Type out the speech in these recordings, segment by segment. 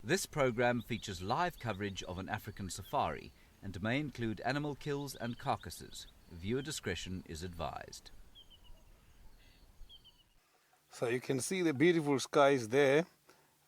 This program features live coverage of an African safari and may include animal kills and carcasses. Viewer discretion is advised. So you can see the beautiful skies there.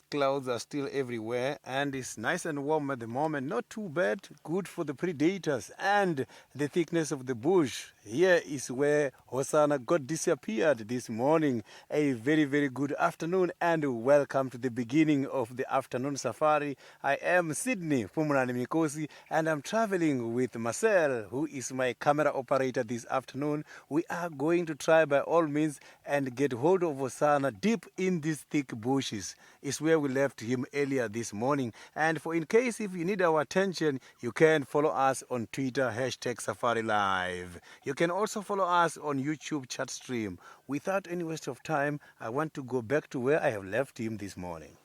Clouds are still everywhere and it's nice and warm at the moment. Not too bad, good for the predators and the thickness of the bush. Here is where Hosana got disappeared this morning. A very good afternoon and welcome to the beginning of the afternoon safari. I am Sydney Fumunani Mikosi and I'm traveling with Marcel, who is my camera operator this afternoon. We are going to try by all means and get hold of Hosana deep in these thick bushes. It's where we left him earlier this morning. And for in case if you need our attention, you can follow us on Twitter, #SafariLive. You can also follow us on YouTube chat stream. Without any waste of time, I want to go back to where I have left him this morning.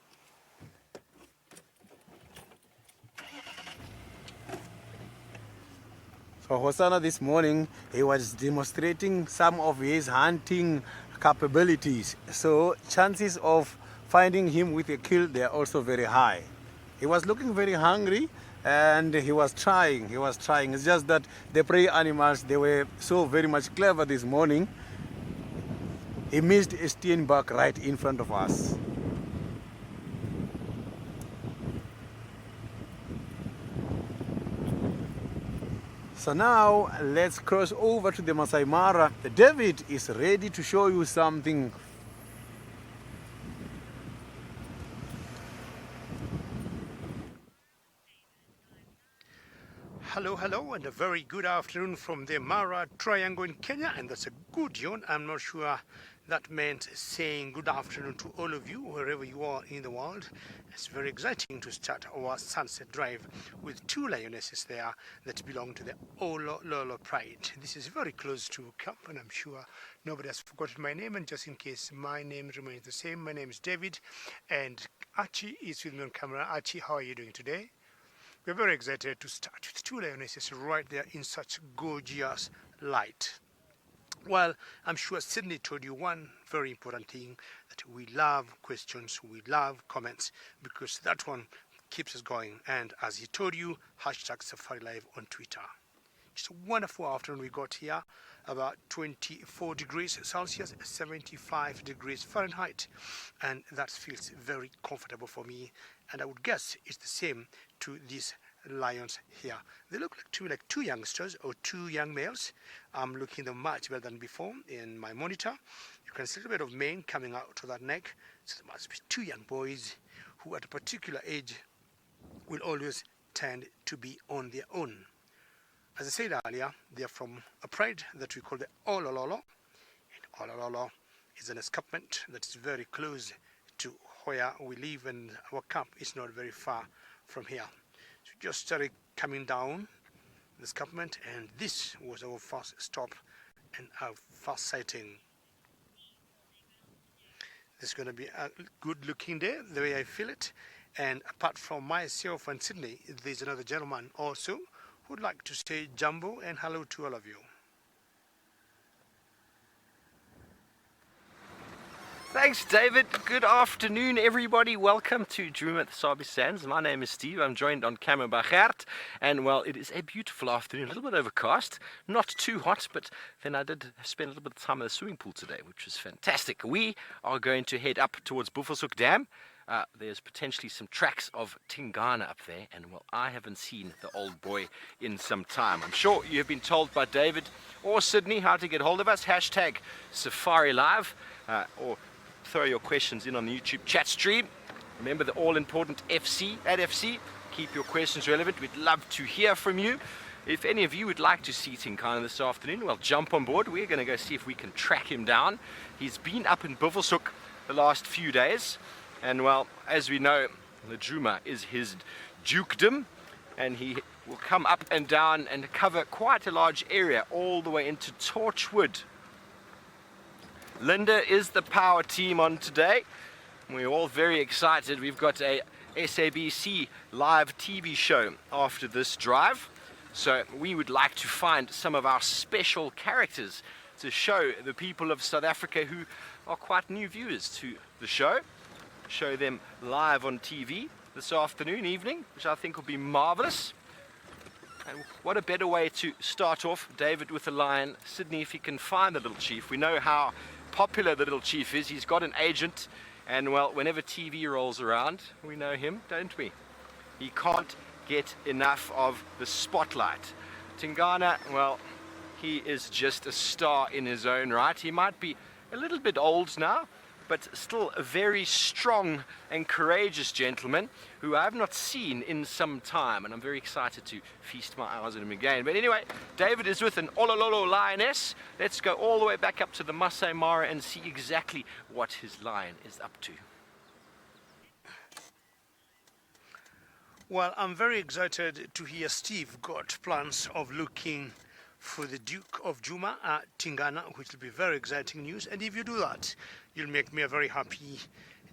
So Hosana this morning, he was demonstrating some of his hunting capabilities. So chances of finding him with a kill, they are also very high. He was looking very hungry and he was trying. It's just that the prey animals, they were so very much clever this morning. He missed a steenbok right in front of us. So now let's cross over to the Maasai Mara. David is ready to show you something. Hello, and a very good afternoon from the Mara Triangle in Kenya, and that's a good yawn. I'm not sure that meant saying good afternoon to all of you, wherever you are in the world. It's very exciting to start our sunset drive with two lionesses there that belong to the Olololo Pride. This is very close to camp, and I'm sure nobody has forgotten my name, and just in case my name remains the same, my name is David, and Archie is with me on camera. Archie, how are you doing today? We're very excited to start with two lionesses right there in such gorgeous light. Well, I'm sure Sydney told you one very important thing, that we love questions, we love comments, because that one keeps us going. And as he told you, #SafariLive on Twitter. It's a wonderful afternoon we got here, about 24 degrees Celsius, 75 degrees Fahrenheit, and that feels very comfortable for me, and I would guess it's the same to these lions here. They look like two youngsters or two young males. I'm looking at them much better than before in my monitor. You can see a little bit of mane coming out of that neck, so there must be two young boys who at a particular age will always tend to be on their own. As I said earlier, they are from a pride that we call the Olololo. And Olololo is an escarpment that is very close to where we live, and our camp is not very far from here. So we just started coming down the escarpment, and this was our first stop and our first sighting. This is going to be a good looking day, the way I feel it. And apart from myself and Sydney, there's another gentleman also who'd like to say jumbo and hello to all of you. Thanks, David. Good afternoon, everybody. Welcome to Juma at the Sabi Sands. My name is Steve. I'm joined on camera by Gert. And, well, it is a beautiful afternoon, a little bit overcast, not too hot, but then I did spend a little bit of time in the swimming pool today, which was fantastic. We are going to head up towards Buffelshoek Dam. There's potentially some tracks of Tingana up there, and, well, I haven't seen the old boy in some time. I'm sure you have been told by David or Sydney how to get hold of us. #SafariLive, or throw your questions in on the YouTube chat stream. Remember the all-important FC. Keep your questions relevant. We'd love to hear from you. If any of you would like to see Tingana this afternoon, well, jump on board. We're going to go see if we can track him down. He's been up in Buffelshoek the last few days. And, well, as we know, the Juma is his dukedom, and he will come up and down and cover quite a large area all the way into Torchwood. Linda is the power team on today. We're all very excited. We've got a SABC live TV show after this drive. So we would like to find some of our special characters to show the people of South Africa who are quite new viewers to the show. Show them live on TV. this afternoon, evening, which I think will be marvelous. And what a better way to start off, David, with a lion. Sydney, if he can find the little chief. We know how popular the little chief is. He's got an agent, and well, whenever TV rolls around, we know him, don't we? He can't get enough of the spotlight. Tingana, well, he is just a star in his own right. He might be a little bit old now, but still a very strong and courageous gentleman who I have not seen in some time, and I'm very excited to feast my eyes on him again. But anyway, David is with an Olololo lioness. Let's go all the way back up to the Maasai Mara and see exactly what his lion is up to. Well, I'm very excited to hear Steve got plans of looking for the Duke of Juma at Tingana, which will be very exciting news. And if you do that, you'll make me a very happy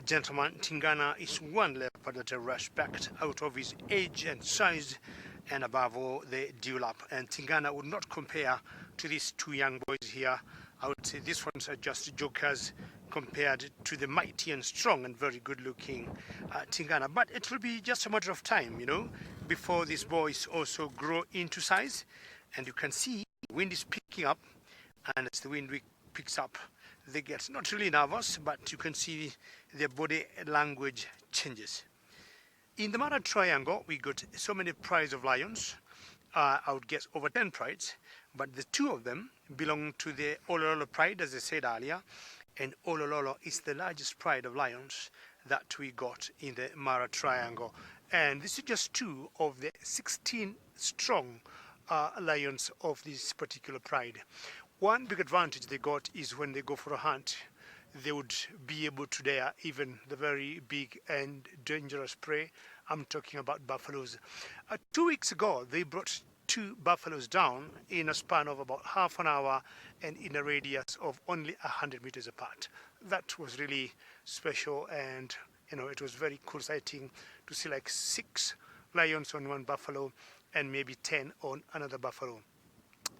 gentleman. Tingana is one leopard that I respect out of his age and size, and above all, the dewlap. And Tingana would not compare to these two young boys here. I would say these ones are just jokers compared to the mighty and strong and very good-looking Tingana. But it will be just a matter of time, you know, before these boys also grow into size. And you can see the wind is picking up, and as the wind picks up, they get not really nervous, but you can see their body language changes. In the Mara Triangle, we got so many prides of lions. I would guess over 10 prides, but the two of them belong to the Olololo pride, as I said earlier, and Olololo is the largest pride of lions that we got in the Mara Triangle. And this is just two of the 16 strong lions of this particular pride. One big advantage they got is when they go for a hunt, they would be able to dare even the very big and dangerous prey. I'm talking about buffaloes. 2 weeks ago, they brought 2 buffaloes down in a span of about half an hour and in a radius of only 100 meters apart. That was really special, and you know, it was very cool sighting to see like 6 lions on one buffalo and maybe 10 on another buffalo.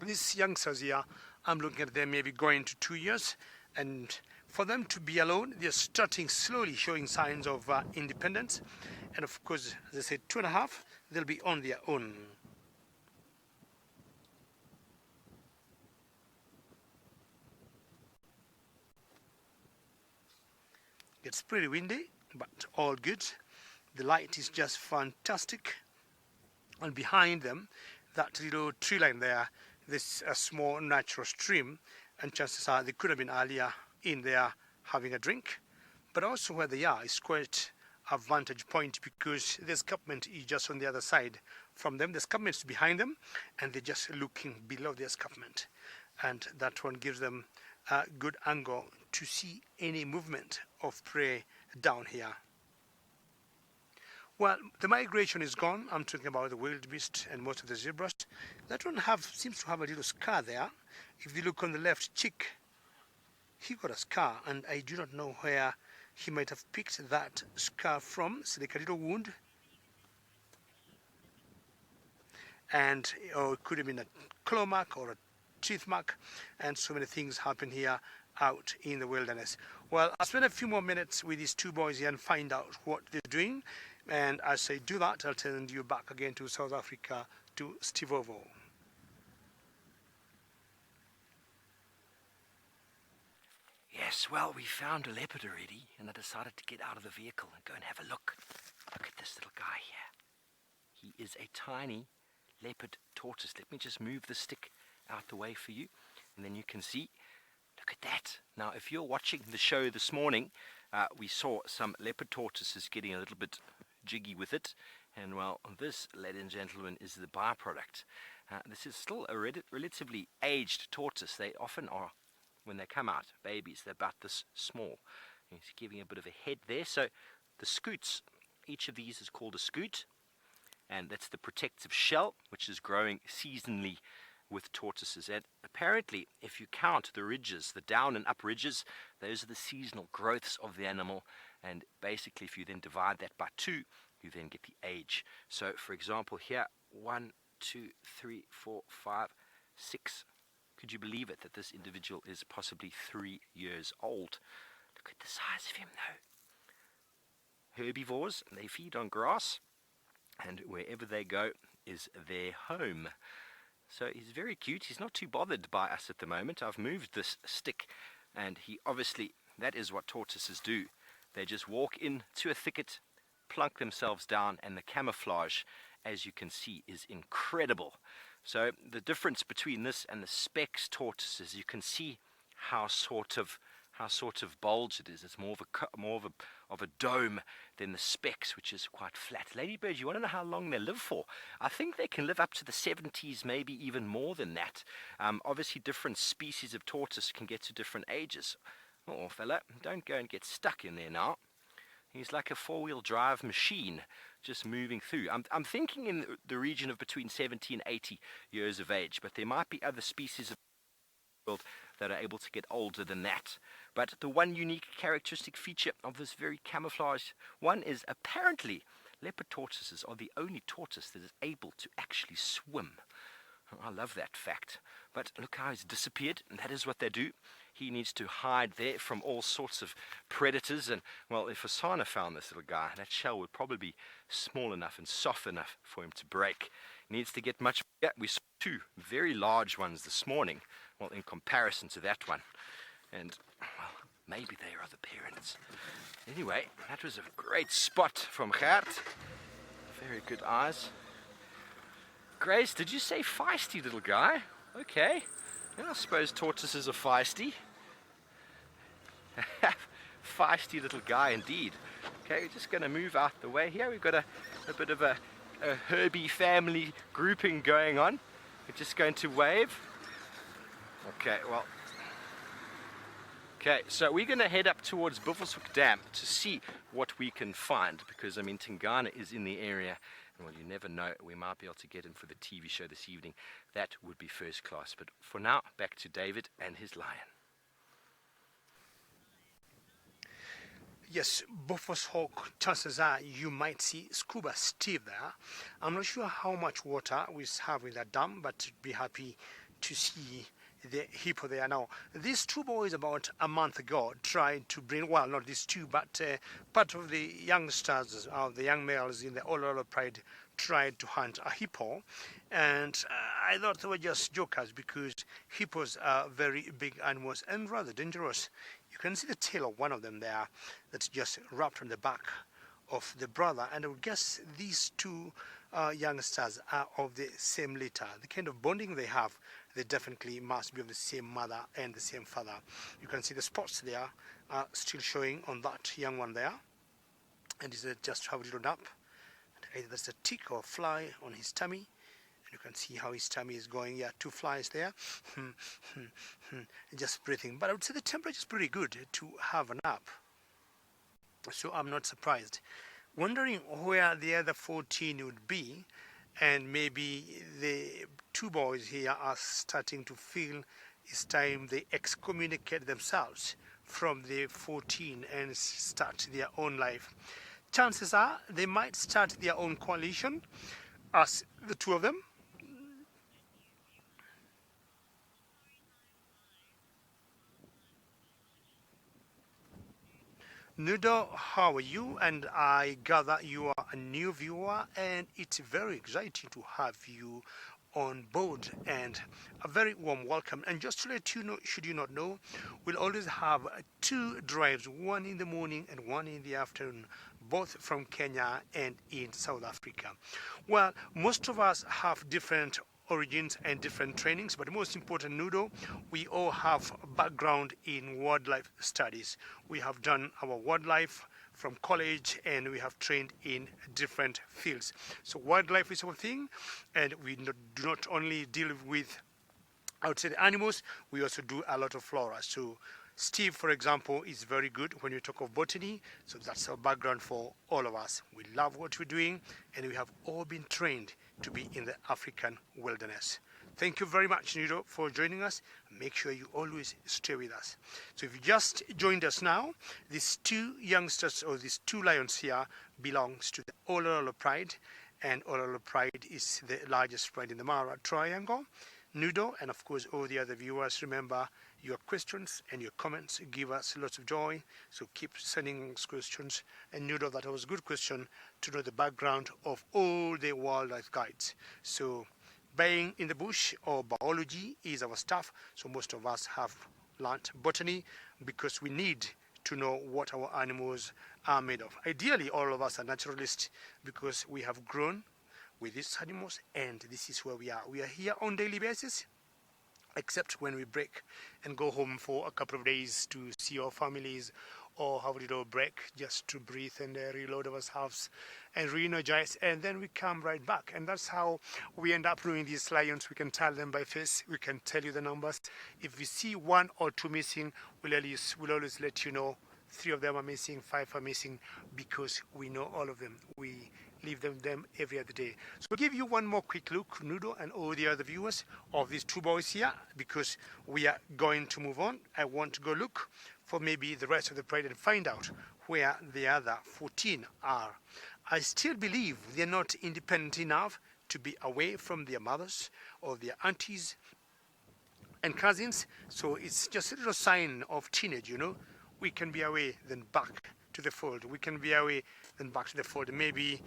These youngsters here, I'm looking at them maybe going to 2 years, and for them to be alone, they're starting slowly showing signs of independence. And of course, as I said, 2.5, they'll be on their own. It's pretty windy, but all good. The light is just fantastic. And behind them, that little tree line there, there's a small natural stream, and chances are they could have been earlier in there having a drink. But also where they are is quite a vantage point, because the escarpment is just on the other side from them. The escarpment is behind them, and they're just looking below the escarpment. And that one gives them a good angle to see any movement of prey down here. Well, the migration is gone. I'm talking about the wildebeest and most of the zebras. That one seems to have a little scar there. If you look on the left cheek, he got a scar, and I do not know where he might have picked that scar from. It's like a little wound. And it could have been a claw mark or a teeth mark, and so many things happen here out in the wilderness. Well, I'll spend a few more minutes with these two boys here and find out what they're doing. And as I do that, I'll send you back again to South Africa, to Stivovo. Yes, well, we found a leopard already, and I decided to get out of the vehicle and go and have a look. Look at this little guy here. He is a tiny leopard tortoise. Let me just move the stick out the way for you, and then you can see. Look at that. Now, if you're watching the show this morning, we saw some leopard tortoises getting a little bit jiggy with it, and well, this, ladies and gentlemen, is the byproduct. This is still a relatively aged tortoise. They often are, when they come out, babies, they're about this small. He's giving a bit of a head there. So the scoots, each of these is called a scoot, and that's the protective shell, which is growing seasonally with tortoises. And apparently, if you count the ridges, the down and up ridges, those are the seasonal growths of the animal. And basically, if you then divide that by 2, you then get the age. So, for example, here, 1, 2, 3, 4, 5, 6. Could you believe it that this individual is possibly 3 years old? Look at the size of him, though. herbivores. They feed on grass, and wherever they go is their home. So he's very cute. He's not too bothered by us at the moment. I've moved this stick, and he obviously, that is what tortoises do. They just walk into a thicket, plunk themselves down, and the camouflage, as you can see, is incredible. So the difference between this and the Specs tortoises, you can see how sort of bulge it is. It's more of a dome than the Specs, which is quite flat. Ladybirds, you want to know how long they live for? I think they can live up to the 70s, maybe even more than that. Obviously, different species of tortoise can get to different ages. Oh, fella, don't go and get stuck in there now. He's like a four-wheel drive machine, just moving through. I'm thinking in the region of between 70 and 80 years of age, but there might be other species of the world that are able to get older than that. But the one unique characteristic feature of this very camouflaged one is apparently leopard tortoises are the only tortoise that is able to actually swim. I love that fact. But look how he's disappeared, and that is what they do. He needs to hide there from all sorts of predators, and well, if Hosana found this little guy, that shell would probably be small enough and soft enough for him to break. He needs to get much bigger. We saw two very large ones this morning, well, in comparison to that one, and well, maybe they are the parents. Anyway, that was a great spot from Gert. Very good eyes. Grace, did you say feisty little guy? Okay. Yeah, I suppose tortoises are feisty. Feisty little guy indeed. Okay, we're just going to move out the way here. We've got a bit of a Herbie family grouping going on. We're just going to wave. Okay, well. Okay, so we're going to head up towards Buffelshoek Dam to see what we can find, because I mean Tingana is in the area. Well, you never know, we might be able to get in for the TV show this evening. That would be first class. But for now, back to David and his lion. Yes, Buffelshoek, chances are you might see Scuba Steve there. I'm not sure how much water we have in that dam, but be happy to see the hippo there. Now, these two boys about a month ago tried to bring, well, not these two, but part of the youngsters, the young males in the Ololo Pride tried to hunt a hippo. And I thought they were just jokers, because hippos are very big animals and rather dangerous. You can see the tail of one of them there that's just wrapped on the back of the brother. And I would guess these two youngsters are of the same litter. The kind of bonding they have, they definitely must be of the same mother and the same father. You can see the spots there are still showing on that young one there. And he's just have a little nap. And either there's a tick or a fly on his tummy. And you can see how his tummy is going. Yeah, two flies there. Just breathing. But I would say the temperature is pretty good to have a nap. So I'm not surprised. Wondering where the other 14 would be, and maybe the two boys here are starting to feel it's time they excommunicate themselves from the 14 and start their own life. Chances are they might start their own coalition as the two of them. Nudo, how are you? And I gather you are a new viewer, and it's very exciting to have you on board, and a very warm welcome. And just to let you know, should you not know, we'll always have two drives, one in the morning and one in the afternoon, both from Kenya and in South Africa. Well, most of us have different origins and different trainings, but the most important, Nudo, we all have background in wildlife studies. We have done our wildlife from college, and we have trained in different fields. So wildlife is our thing, and we do not only deal with outside animals, we also do a lot of flora. So Steve, for example, is very good when you talk of botany, so that's our background for all of us. We love what we're doing, and we have all been trained to be in the African wilderness. Thank you very much, Nido, for joining us. Make sure you always stay with us. So if you just joined us now, these two youngsters, or these two lions here, belongs to the Ololo Pride, and Ololo Pride is the largest pride in the Mara Triangle. Nudo, and of course all the other viewers, remember, Your questions and your comments give us lots of joy. So keep sending us questions. And you know that was a good question to know the background of all the wildlife guides. So being in the bush or biology is our stuff. So most of us have learnt botany because we need to know what our animals are made of. Ideally, all of us are naturalists because we have grown with these animals, and this is where we are. We are here on daily basis, except when we break and go home for a couple of days to see our families or have a little break just to breathe and reload ourselves and re-energize, and then we come right back. And that's how we end up doing these lions. We can tell them by face, we can tell you the numbers. If we see 1 or 2 missing, we'll always let you know 3 of them are missing, 5 are missing, because we know all of them. We leave them every other day. So we'll give you one more quick look, Nudo and all the other viewers, of these 2 boys here, because we are going to move on. I want to go look for maybe the rest of the parade and find out where the other 14 are. I still believe they're not independent enough to be away from their mothers or their aunties and cousins, so it's just a little sign of teenage, you know. We can be away, then back to the fold. We can be away, then back to the fold. Maybe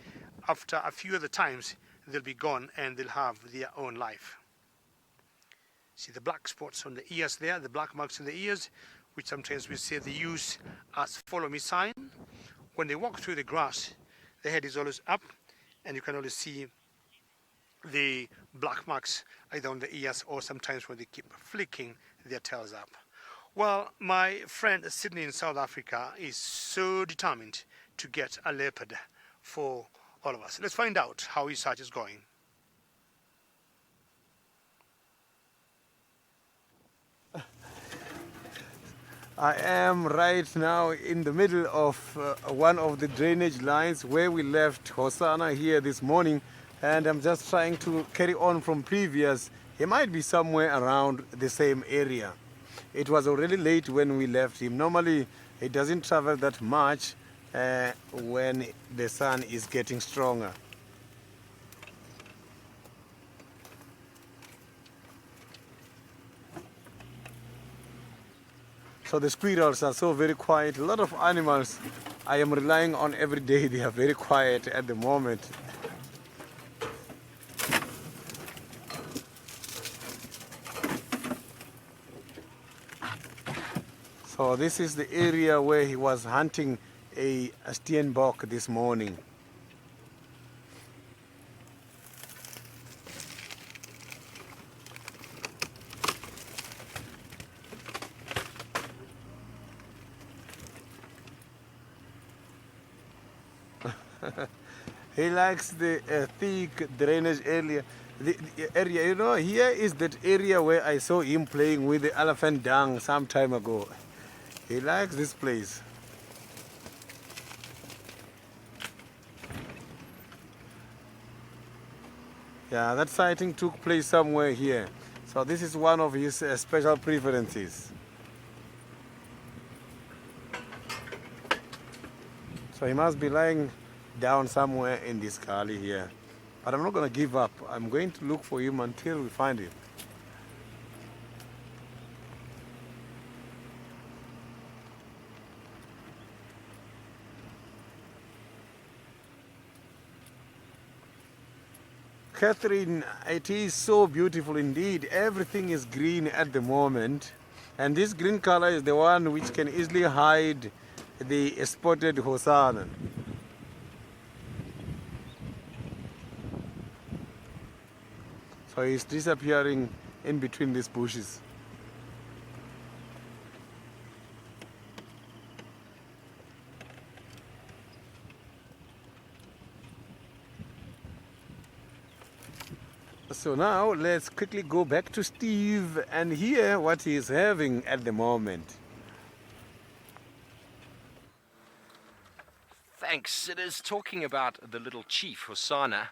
after a few other times, they'll be gone and they'll have their own life. See the black spots on the ears there, the black marks on the ears, which sometimes we say they use as follow me sign. When they walk through the grass, the head is always up, and you can always see the black marks either on the ears or sometimes when they keep flicking their tails up. Well, my friend Sydney in South Africa is so determined to get a leopard for all of us. Let's find out how his search is going. I am right now in the middle of one of the drainage lines where we left Hosana here this morning, and I'm just trying to carry on from previous. He might be somewhere around the same area. It was already late when we left him. Normally he doesn't travel that much when the sun is getting stronger. So the squirrels are so very quiet. A lot of animals I am relying on every day, they are very quiet at the moment. So this is the area where he was hunting a steenbok this morning. He likes the thick drainage area. The area, you know, here is that area where I saw him playing with the elephant dung some time ago. He likes this place. Yeah, that sighting took place somewhere here. So this is one of his special preferences. So he must be lying down somewhere in this gully here. But I'm not going to give up. I'm going to look for him until we find him. Catherine, it is so beautiful indeed. Everything is green at the moment. And this green color is the one which can easily hide the spotted Hosana. So he's disappearing in between these bushes. So now let's quickly go back to Steve and hear what he is having at the moment. Thanks. It is talking about the little chief, Hosana.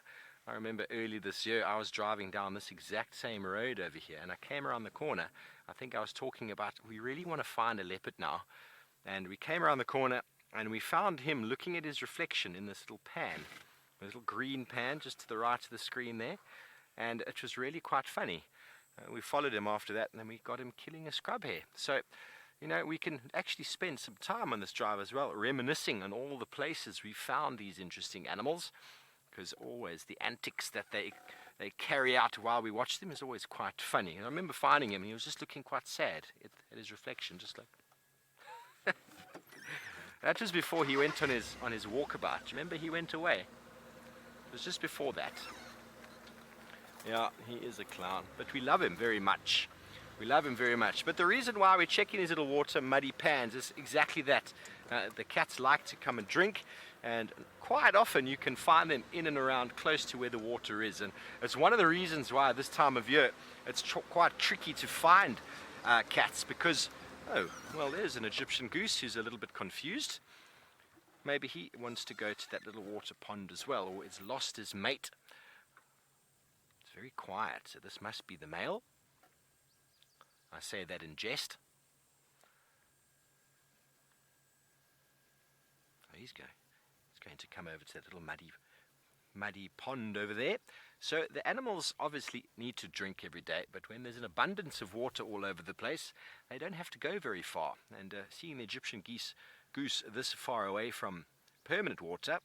I remember early this year I was driving down this exact same road over here and I came around the corner. I think I was talking about we really want to find a leopard now. And we came around the corner and we found him looking at his reflection in this little pan. A little green pan just to the right of the screen there. And it was really quite funny. We followed him after that, and then we got him killing a scrub hare. So, you know, we can actually spend some time on this drive as well, reminiscing on all the places we found these interesting animals, because always the antics that they carry out while we watch them is always quite funny. And I remember finding him, he was just looking quite sad at his reflection, just like... That was before he went on his walkabout. Remember, he went away. It was just before that. Yeah, he is a clown, but we love him very much. We love him very much. But the reason why we're checking these little water muddy pans is exactly that. The cats like to come and drink, and quite often you can find them in and around close to where the water is. And it's one of the reasons why this time of year it's quite tricky to find cats, because, oh, well, there's an Egyptian goose who's a little bit confused. Maybe he wants to go to that little water pond as well, or it's lost his mate. It's very quiet, so this must be the male. I say that in jest. Oh, he's going to come over to that little muddy pond over there. So the animals obviously need to drink every day, but when there's an abundance of water all over the place, they don't have to go very far. And seeing the Egyptian goose this far away from permanent water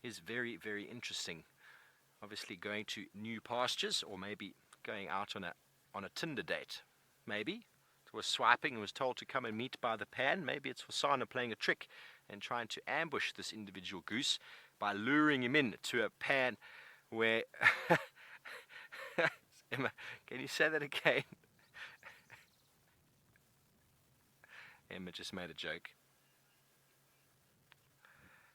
is very, very interesting. Obviously going to new pastures, or maybe going out on a Tinder date. Maybe it was swiping and was told to come and meet by the pan. Maybe it's Hosana playing a trick and trying to ambush this individual goose by luring him in to a pan where... Emma, can you say that again? Emma just made a joke.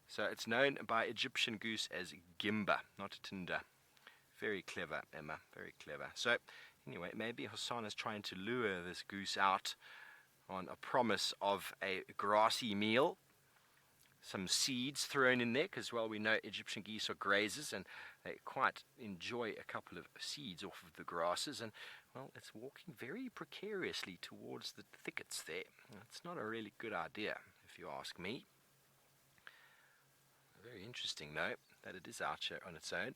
So it's known by Egyptian goose as Gimba, not Tinder. Very clever, Emma, very clever. So anyway, maybe Hosana's trying to lure this goose out on a promise of a grassy meal, some seeds thrown in there, because, well, we know Egyptian geese are grazers and they quite enjoy a couple of seeds off of the grasses. And, well, it's walking very precariously towards the thickets there. It's not a really good idea, if you ask me. Very interesting, though, that it is out here on its own.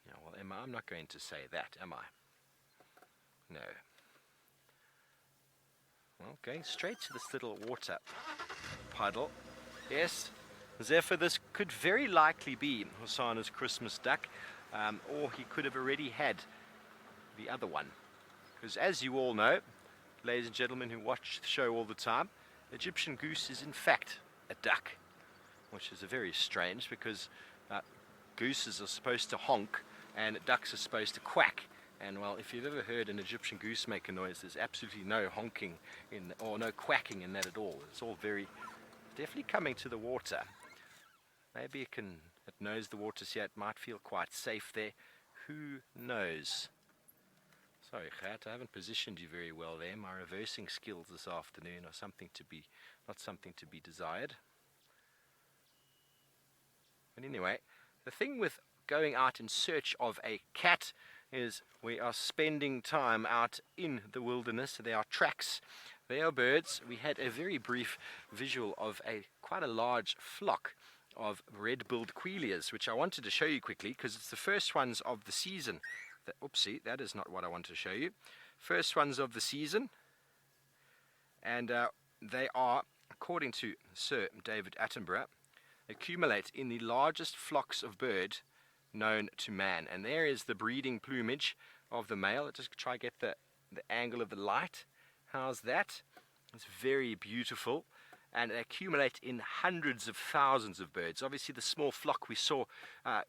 Yeah, well, Emma, I'm not going to say that, am I? No. Well, going straight to this little water puddle. Yes, therefore this could very likely be Hosana's Christmas duck, or he could have already had the other one. Because as you all know, ladies and gentlemen who watch the show all the time, Egyptian goose is in fact a duck, which is very strange, because gooses are supposed to honk and ducks are supposed to quack. And, well, if you've ever heard an Egyptian goose make a noise, there's absolutely no honking or no quacking in that at all. It's all very definitely coming to the water. Maybe it knows the water's here. It might feel quite safe there. Who knows? Sorry, Gert, I haven't positioned you very well there. My reversing skills this afternoon are not something to be desired. But anyway, the thing with going out in search of a cat is we are spending time out in the wilderness. There are tracks, there are birds. We had a very brief visual of quite a large flock of red-billed quailias, which I wanted to show you quickly because it's the first ones of the season. Oopsie, that is not what I want to show you. First ones of the season, and they are, according to Sir David Attenborough, accumulate in the largest flocks of bird known to man. And there is the breeding plumage of the male. Let's just try to get the angle of the light. How's that? It's very beautiful. And they accumulate in hundreds of thousands of birds. Obviously the small flock we saw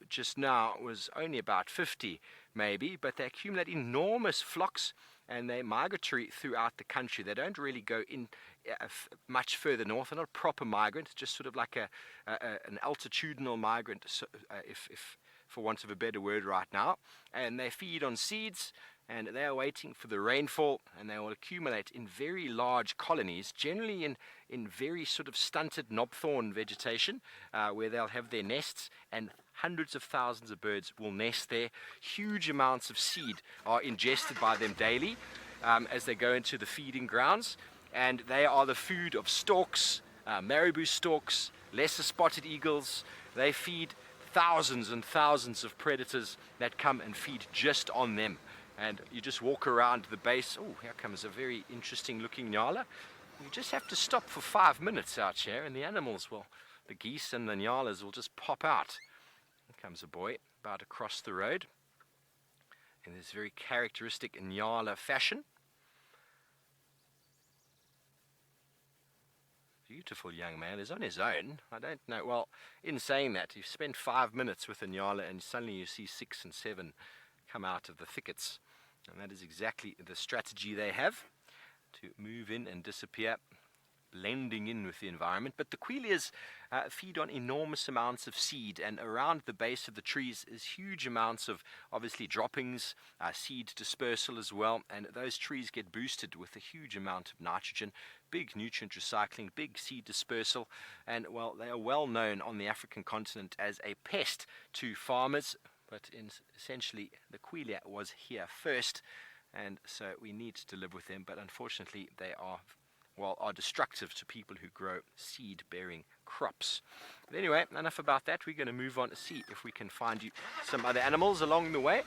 just now was only about 50 maybe, but they accumulate enormous flocks, and they're migratory throughout the country. They don't really go in much further north. They're not a proper migrant, just sort of like an altitudinal migrant, if for want of a better word right now. And they feed on seeds, and they are waiting for the rainfall, and they will accumulate in very large colonies, generally in very sort of stunted knobthorn vegetation, where they'll have their nests, and hundreds of thousands of birds will nest there. Huge amounts of seed are ingested by them daily as they go into the feeding grounds, and they are the food of storks, marabou storks, lesser spotted eagles. They feed thousands and thousands of predators that come and feed just on them. And you just walk around the base. Oh, here comes a very interesting looking nyala. You just have to stop for 5 minutes out here, and the animals will, the geese and the nyalas will just pop out. Here comes a boy about to cross the road in this very characteristic nyala fashion. Beautiful young man. He's on his own. I don't know. Well, in saying that, you spend 5 minutes with a nyala and suddenly you see 6 and 7 come out of the thickets. And that is exactly the strategy they have to move in and disappear, blending in with the environment. But the quilias feed on enormous amounts of seed, and around the base of the trees is huge amounts of obviously droppings, seed dispersal as well, and those trees get boosted with a huge amount of nitrogen, big nutrient recycling, big seed dispersal, and well, they are well known on the African continent as a pest to farmers. But essentially the quelea was here first, and so we need to live with them. But unfortunately they are destructive to people who grow seed-bearing crops. But anyway, enough about that. We're going to move on to see if we can find you some other animals along the way.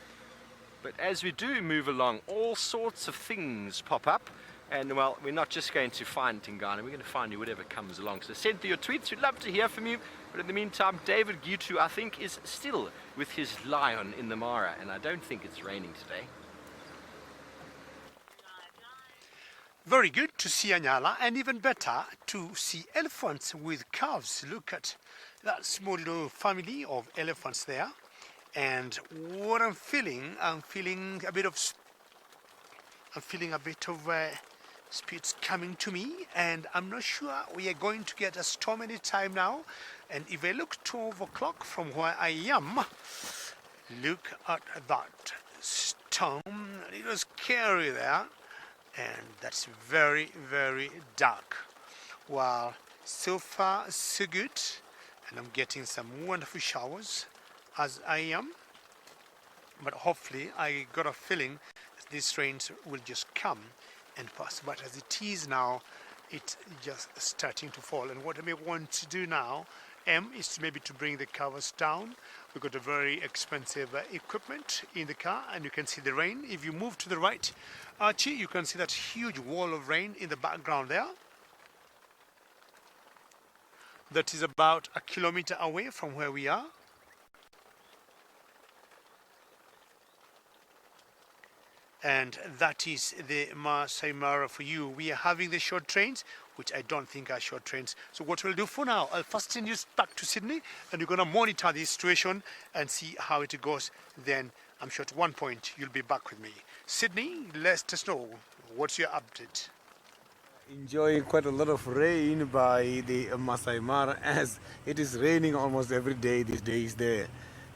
But as we do move along, all sorts of things pop up. And well, we're not just going to find Tingana, we're going to find you whatever comes along. So send through your tweets, we'd love to hear from you. But in the meantime, David Gitu, I think, is still with his lion in the Mara, and I don't think it's raining today. Very good to see a nyala, and even better to see elephants with calves. Look at that small little family of elephants there. And what I'm feeling a bit of spirits coming to me, and I'm not sure we are going to get a storm any time now. And if I look 12 o'clock from where I am, look at that storm. It was scary there, and that's very, very dark. Well, so far so good, and I'm getting some wonderful showers as I am, but hopefully I got a feeling that these rains will just come and pass. But as it is now, it's just starting to fall, and what I may want to do now is to maybe to bring the covers down. We've got a very expensive equipment in the car, and you can see the rain. If you move to the right, Archie, you can see that huge wall of rain in the background there. That is about a kilometer away from where we are. And that is the Maasai Mara for you. We are having the short trains, which I don't think are short trains. So what we'll do for now, I'll first send you back to Sydney, and you're going to monitor the situation and see how it goes. Then I'm sure at one point you'll be back with me. Sydney, let us know. What's your update? Enjoying quite a lot of rain by the Maasai Mara, as it is raining almost every day these days there.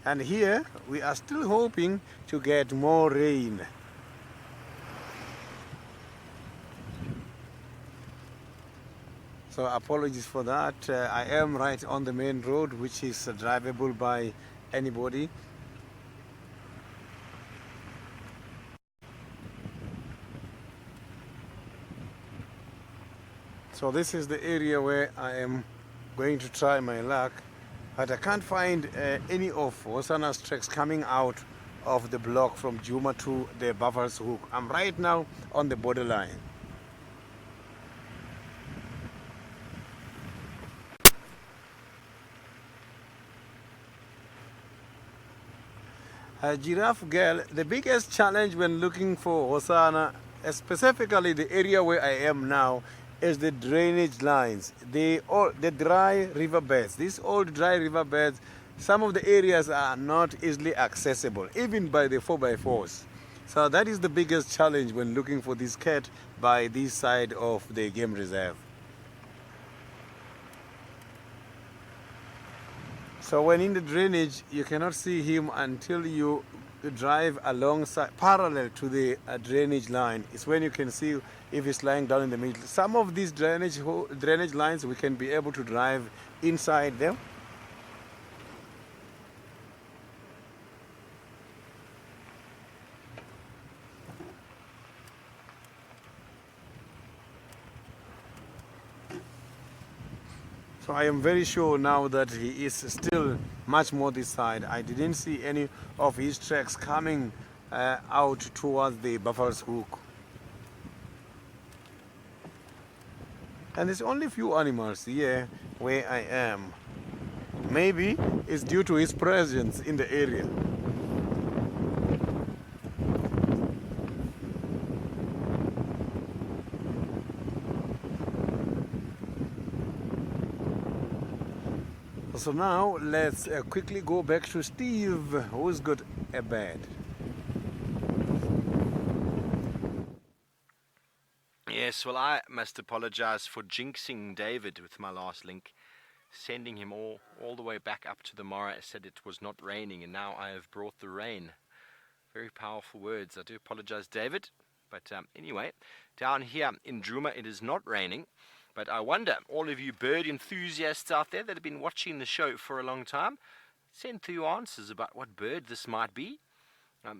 And here we are still hoping to get more rain. So apologies for that. I am right on the main road, which is drivable by anybody. So this is the area where I am going to try my luck, but I can't find any of Hosana's tracks coming out of the block from Juma to the Buffer's Hook. I'm right now on the borderline. Giraffe girl, the biggest challenge when looking for Hosana, specifically the area where I am now, is the drainage lines, the dry riverbeds. These old dry riverbeds, some of the areas are not easily accessible, even by the 4x4s. So that is the biggest challenge when looking for this cat by this side of the game reserve. So when in the drainage, you cannot see him until you drive alongside, parallel to the drainage line. It's when you can see if he's lying down in the middle. Some of these drainage lines, we can be able to drive inside them. So I am very sure now that he is still much more this side. I didn't see any of his tracks coming out towards the Buffalo's Hook. And there's only few animals here where I am. Maybe it's due to his presence in the area. So now let's quickly go back to Steve, who's got a bed. Yes, well, I must apologize for jinxing David with my last link, sending him all the way back up to the Mara. I said it was not raining, and now I have brought the rain. Very powerful words. I do apologize, David. But anyway, down here in Juma, it is not raining. But I wonder, all of you bird enthusiasts out there that have been watching the show for a long time, send through answers about what bird this might be.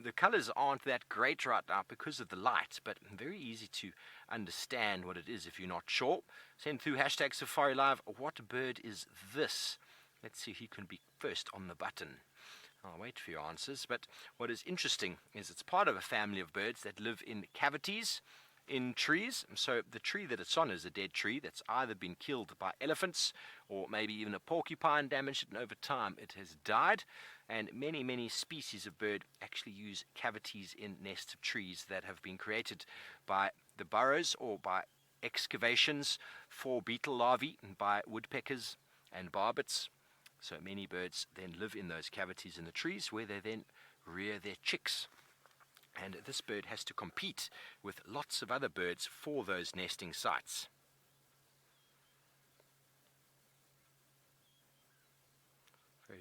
The colors aren't that great right now because of the light, but very easy to understand what it is if you're not sure. Send through hashtag Safari Live. What bird is this? Let's see who can be first on the button. I'll wait for your answers. But what is interesting is it's part of a family of birds that live in cavities in trees. So the tree that it's on is a dead tree that's either been killed by elephants or maybe even a porcupine damaged it, and over time it has died. And many species of bird actually use cavities in nests of trees that have been created by the burrows or by excavations for beetle larvae and by woodpeckers and barbets. So many birds then live in those cavities in the trees where they then rear their chicks. And this bird has to compete with lots of other birds for those nesting sites.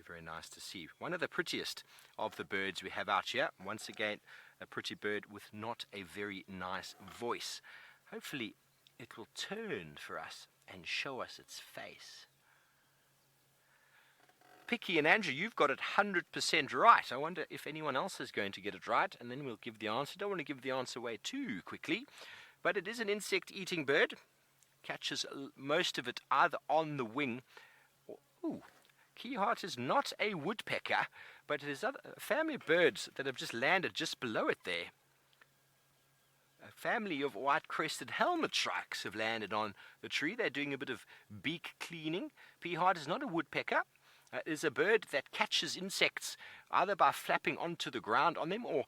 Very nice to see. One of the prettiest of the birds we have out here. Once again, a pretty bird with not a very nice voice. Hopefully it will turn for us and show us its face. Picky and Andrew, you've got it 100% right. I wonder if anyone else is going to get it right, and then we'll give the answer. Don't want to give the answer away too quickly, but it is an insect-eating bird. Catches most of it either on the wing or... Ooh, Keyhart is not a woodpecker, but it is a family of birds that have just landed just below it there. A family of white-crested helmet shrikes have landed on the tree. They're doing a bit of beak cleaning. Keyhart is not a woodpecker. It is a bird that catches insects either by flapping onto the ground on them or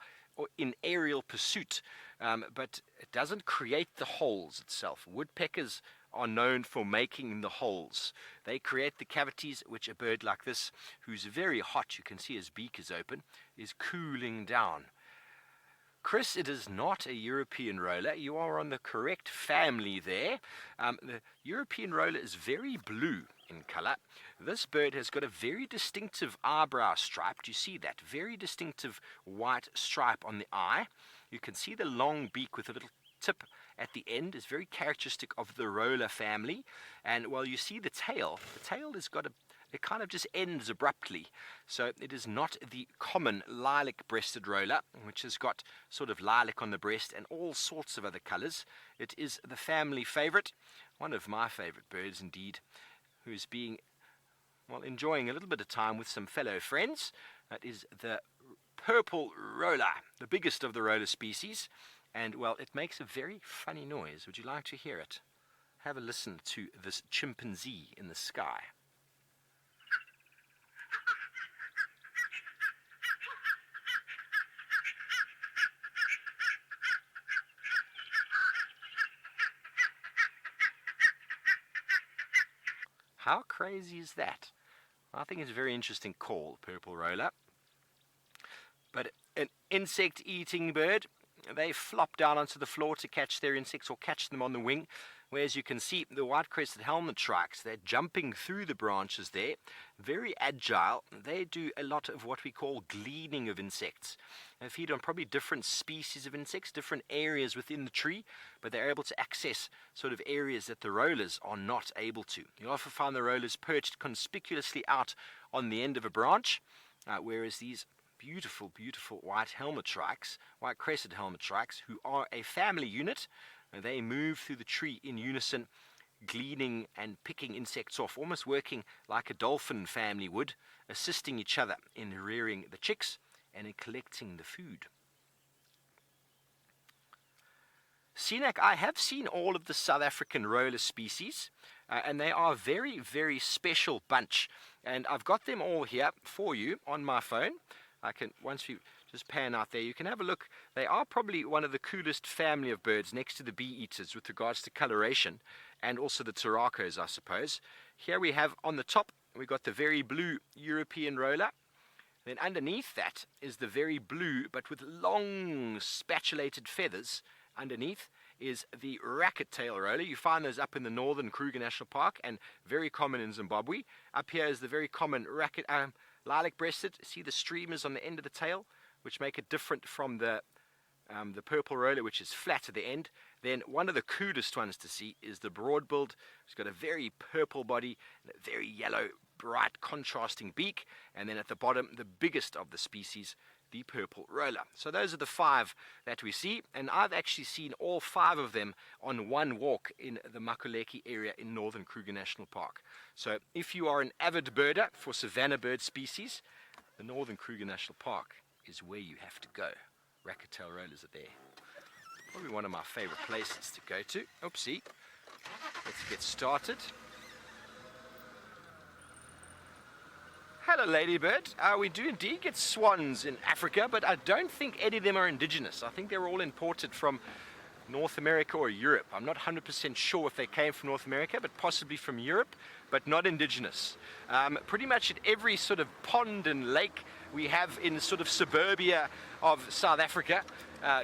in aerial pursuit, but it doesn't create the holes itself. Woodpeckers are known for making the holes. They create the cavities which a bird like this, who's very hot, you can see his beak is open, is cooling down. Chris, it is not a European roller. You are on the correct family there. The European roller is very blue in color. This bird has got a very distinctive eyebrow stripe. Do you see that? Very distinctive white stripe on the eye. You can see the long beak with a little tip at the end is very characteristic of the roller family. And while you see the tail has got it kind of just ends abruptly. So it is not the common lilac-breasted roller, which has got sort of lilac on the breast and all sorts of other colors. It is the family favorite, one of my favorite birds indeed, who's being, well, enjoying a little bit of time with some fellow friends. That is the purple roller, the biggest of the roller species. And, well, it makes a very funny noise. Would you like to hear it? Have a listen to this chimpanzee in the sky. How crazy is that? I think it's a very interesting call, purple roller. But an insect-eating bird, they flop down onto the floor to catch their insects or catch them on the wing. Whereas you can see the white-crested helmet shrikes, they're jumping through the branches there. Very agile. They do a lot of what we call gleaning of insects. They feed on probably different species of insects, different areas within the tree, but they're able to access sort of areas that the rollers are not able to. You often find the rollers perched conspicuously out on the end of a branch, whereas these beautiful white helmet shrikes, white-crested helmet shrikes, who are a family unit, they move through the tree in unison, gleaning and picking insects off, almost working like a dolphin family would, assisting each other in rearing the chicks and in collecting the food. Sinak, I have seen all of the South African roller species, and they are a very, very special bunch. And I've got them all here for you on my phone. I can, once we just pan out there, you can have a look. They are probably one of the coolest family of birds next to the bee-eaters with regards to coloration, and also the turacos, I suppose. Here we have on the top, we've got the very blue European roller. Then underneath that is the very blue, but with long spatulated feathers. Underneath is the racket tail roller. You find those up in the northern Kruger National Park and very common in Zimbabwe. Up here is the very common racket lilac-breasted. See the streamers on the end of the tail, which make it different from the purple roller, which is flat at the end. Then one of the coolest ones to see is the broad-billed. It's got a very purple body and a very yellow, bright, contrasting beak. And then at the bottom, the biggest of the species, the purple roller. So those are the 5 that we see, and I've actually seen all 5 of them on one walk in the Makuleki area in northern Kruger National Park. So if you are an avid birder for savanna bird species, the northern Kruger National Park is where you have to go. Racket-tail rollers are there. Probably one of my favorite places to go to. Oopsie. Let's get started. Hello, ladybird. We do indeed get swans in Africa, but I don't think any of them are indigenous. I think they're all imported from North America or Europe. I'm not 100% sure if they came from North America, but possibly from Europe, but not indigenous. Pretty much at every sort of pond and lake we have in sort of suburbia of South Africa,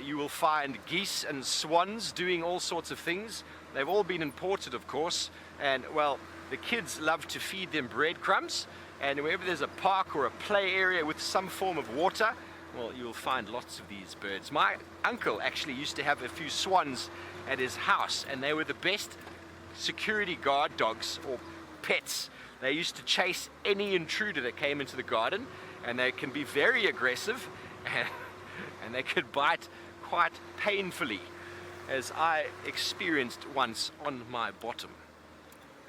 you will find geese and swans doing all sorts of things. They've all been imported, of course, and well, the kids love to feed them breadcrumbs. And wherever there's a park or a play area with some form of water, well, you'll find lots of these birds. My uncle actually used to have a few swans at his house, and they were the best security guard dogs or pets. They used to chase any intruder that came into the garden, and they can be very aggressive, and they could bite quite painfully, as I experienced once on my bottom.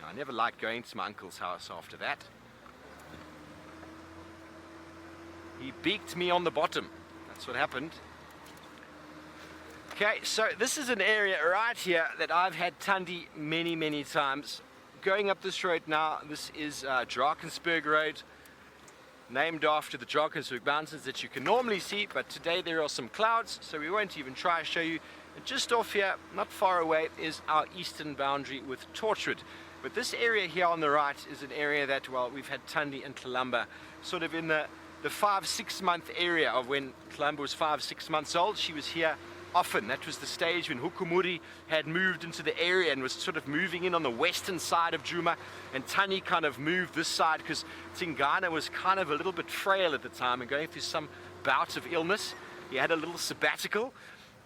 Now, I never liked going to my uncle's house after that. He beaked me on the bottom. That's what happened. Okay, so this is an area right here that I've had Tundi many, many times. Going up this road now, this is Drakensberg Road, named after the Drakensberg mountains that you can normally see, but today there are some clouds, so we won't even try to show you. And just off here, not far away, is our eastern boundary with Torchwood. But this area here on the right is an area that, well, we've had Tundi and Tlamba sort of in the 5-6 month area of when Tlamba was 5-6 months old. She was here often. That was the stage when Hukumuri had moved into the area and was sort of moving in on the western side of Juma, and Tani kind of moved this side because Tingana was kind of a little bit frail at the time and going through some bouts of illness. He had a little sabbatical,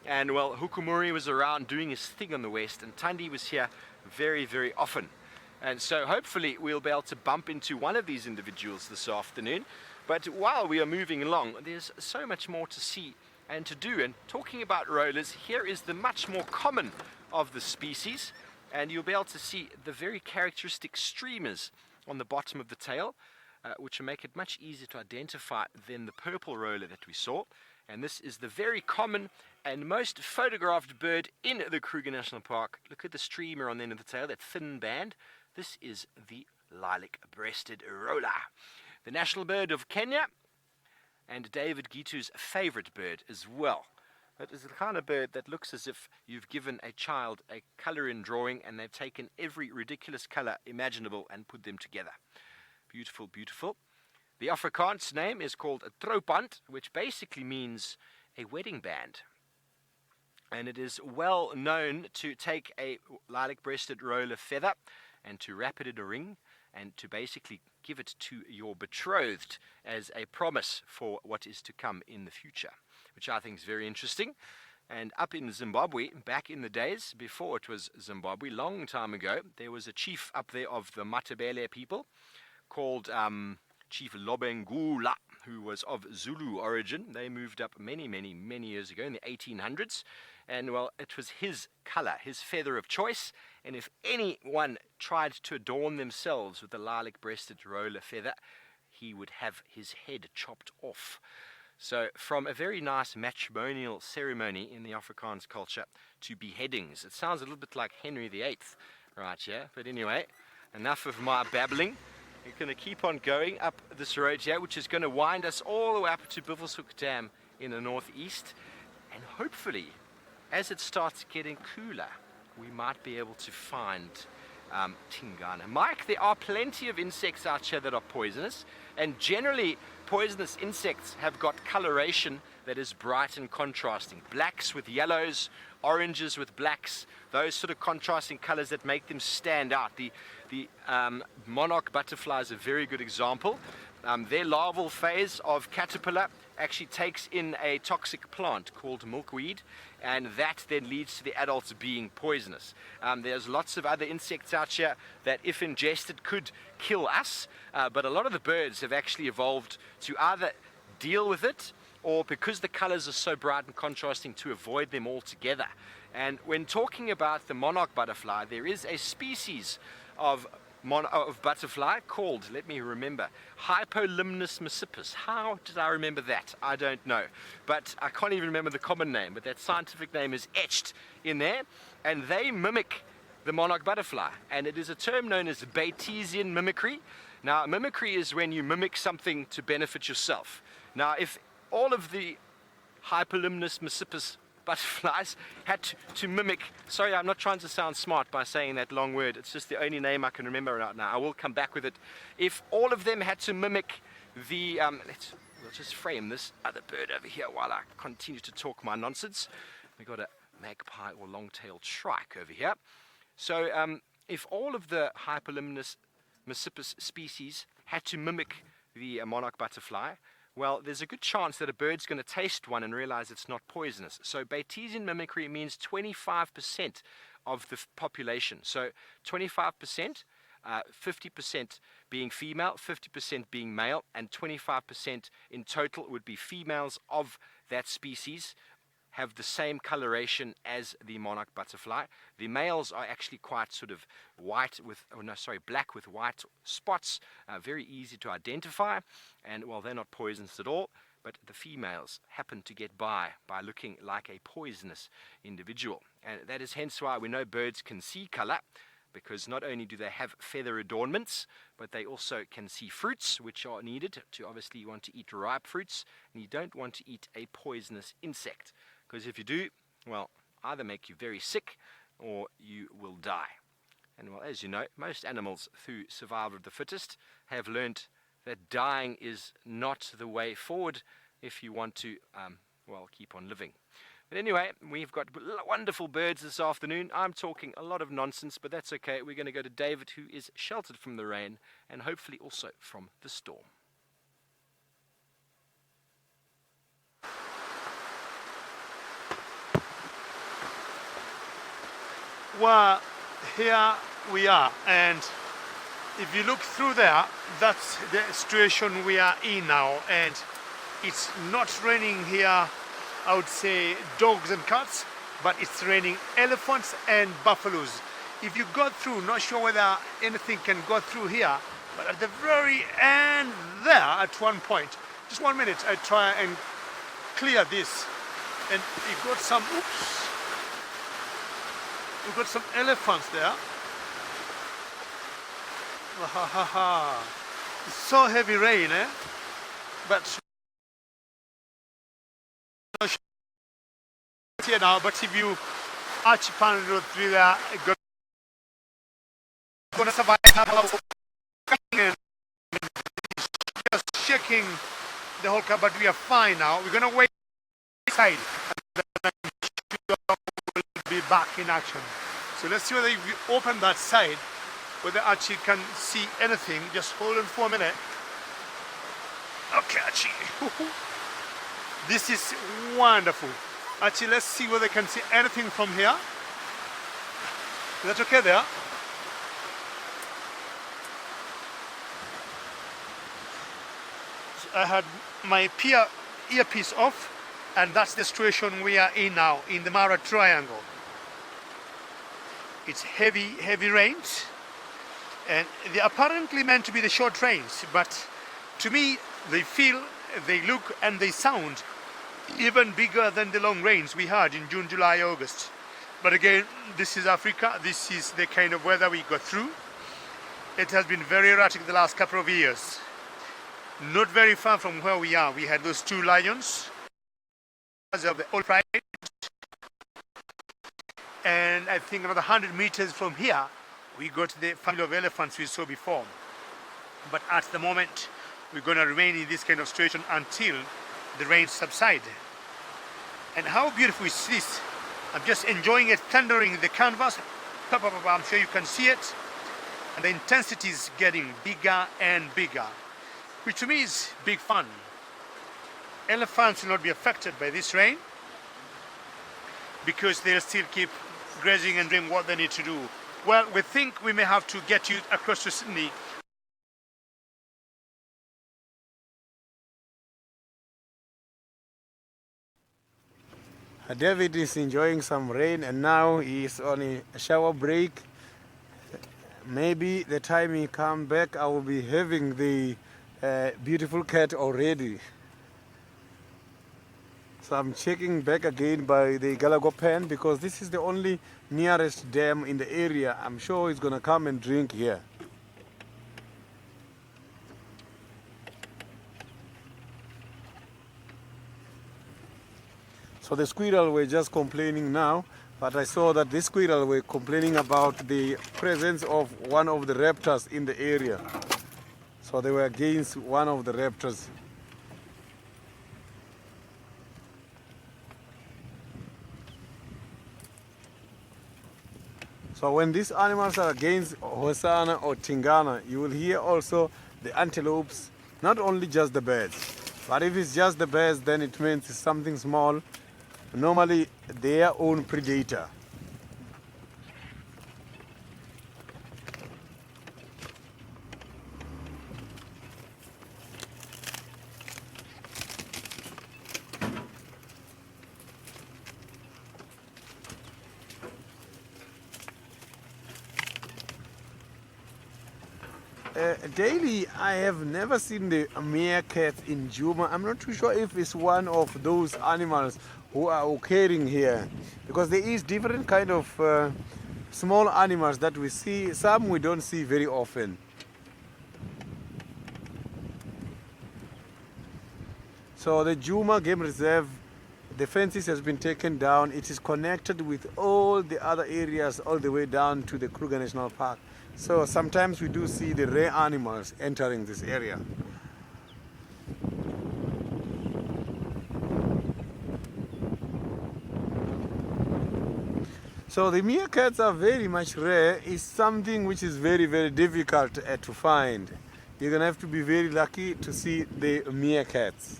and well, Hukumuri was around doing his thing on the west, and Tandi was here very, very often. And so hopefully we'll be able to bump into one of these individuals this afternoon. But while we are moving along, there's so much more to see and to do. And talking about rollers, here is the much more common of the species, and you'll be able to see the very characteristic streamers on the bottom of the tail, which will make it much easier to identify than the purple roller that we saw. And this is the very common and most photographed bird in the Kruger National Park. Look at the streamer on the end of the tail, that thin band. This is the lilac-breasted roller, the national bird of Kenya, and David Gitu's favorite bird as well. It is the kind of bird that looks as if you've given a child a color-in drawing and they've taken every ridiculous color imaginable and put them together. Beautiful, beautiful. The Afrikaans name is called a troupand, which basically means a wedding band. And it is well known to take a lilac-breasted roller feather and to wrap it in a ring and to basically give it to your betrothed as a promise for what is to come in the future, which I think is very interesting. And up in Zimbabwe, back in the days before it was Zimbabwe, long time ago, there was a chief up there of the Matabele people called Chief Lobengula, who was of Zulu origin. They moved up many years ago in the 1800s. And well, it was his color, his feather of choice. And if anyone tried to adorn themselves with the lilac-breasted roller feather, he would have his head chopped off. So from a very nice matrimonial ceremony in the Afrikaans culture to beheadings. It sounds a little bit like Henry VIII right here. But anyway, enough of my babbling. We're going to keep on going up this road here, which is going to wind us all the way up to Buffelshoek Dam in the northeast. And hopefully, as it starts getting cooler, we might be able to find Tingana. Mike, there are plenty of insects out here that are poisonous, and generally poisonous insects have got coloration that is bright and contrasting. Blacks with yellows, oranges with blacks, those sort of contrasting colors that make them stand out. The monarch butterfly is a very good example. Their larval phase of caterpillar actually takes in a toxic plant called milkweed, and that then leads to the adults being poisonous. There's lots of other insects out here that if ingested could kill us, but a lot of the birds have actually evolved to either deal with it or, because the colors are so bright and contrasting, to avoid them altogether. And when talking about the monarch butterfly, there is a species of butterfly called, let me remember, Hypolimnus messipus. How did I remember that? I don't know. But I can't even remember the common name, but that scientific name is etched in there. And they mimic the monarch butterfly. And it is a term known as Bayesian mimicry. Now, mimicry is when you mimic something to benefit yourself. Now, if all of the Hypolimnus messipus butterflies had to mimic, sorry, I'm not trying to sound smart by saying that long word, it's just the only name I can remember right now. I will come back with it. If all of them had to mimic the, we'll just frame this other bird over here while I continue to talk my nonsense. We've got a magpie or long-tailed shrike over here. So if all of the Hypolimnus messipus species had to mimic the monarch butterfly, well, there's a good chance that a bird's going to taste one and realize it's not poisonous. So Bayesian mimicry means 25% of the population. So 25%, 50% being female, 50% being male, and 25% in total would be females of that species have the same coloration as the monarch butterfly. The males are actually quite sort of black with white spots, very easy to identify, and well, they're not poisonous at all, but the females happen to get by looking like a poisonous individual. And that is hence why we know birds can see color, because not only do they have feather adornments, but they also can see fruits, which are needed to obviously want to eat ripe fruits, and you don't want to eat a poisonous insect. Because if you do, well, either make you very sick or you will die. And well, as you know, most animals through survival of the fittest have learned that dying is not the way forward if you want to, keep on living. But anyway, we've got wonderful birds this afternoon. I'm talking a lot of nonsense, but that's okay. We're going to go to David, who is sheltered from the rain and hopefully also from the storm. Well, here we are, and if you look through there, that's the situation we are in now, and it's not raining here, I would say, dogs and cats, but it's raining elephants and buffaloes. If you go through, not sure whether anything can go through here, but at the very end there, at one point, just 1 minute, I try and clear this, and you got some, we've got some elephants there. It's so heavy rain, eh? But here now, but if you actually pan road through there, gonna survive just shaking the whole car, but we are fine now. We're gonna wait inside. Be back in action. So let's see whether if you open that side, whether actually can see anything. Just hold on for a minute. Okay, actually. This is wonderful. Actually, let's see whether they can see anything from here. Is that okay there? I had my earpiece off, and that's the situation we are in now, in the Mara Triangle. It's heavy rains, and they're apparently meant to be the short rains, but to me they feel, they look and they sound even bigger than the long rains we had in June, July, August. But again, this is Africa, this is the kind of weather we go through. It has been very erratic the last couple of years. Not very far from where we are, we had those two lions of the old pride, and I think another 100 meters from here we got the family of elephants we saw before. But at the moment we're going to remain in this kind of situation until the rains subside. And how beautiful is this? I'm just enjoying it, thundering the canvas. I'm sure you can see it, and the intensity is getting bigger and bigger, which to me is big fun. Elephants will not be affected by this rain because they'll still keep grazing and doing what they need to do. Well, we think we may have to get you across to Sydney. David is enjoying some rain, and now he is on a shower break. Maybe the time he come back I will be having the beautiful cat already. So I'm checking back again by the Galago Pen because this is the only nearest dam in the area. I'm sure he's gonna come and drink here. So the squirrel were just complaining now, but I saw that this squirrel were complaining about the presence of one of the raptors in the area. So they were against one of the raptors. So when these animals are against Hosana or Tingana, you will hear also the antelopes, not only just the birds. But if it's just the birds, then it means it's something small, normally their own predator. Daily, I have never seen the meerkat in Juma. I'm not too sure if it's one of those animals who are occurring here, because there is different kind of small animals that we see. Some we don't see very often. So the Juma Game Reserve, the fences has been taken down. It is connected with all the other areas all the way down to the Kruger National Park. So sometimes we do see the rare animals entering this area. So the meerkats are very much rare. It's something which is very, very difficult to find. You're going to have to be very lucky to see the meerkats.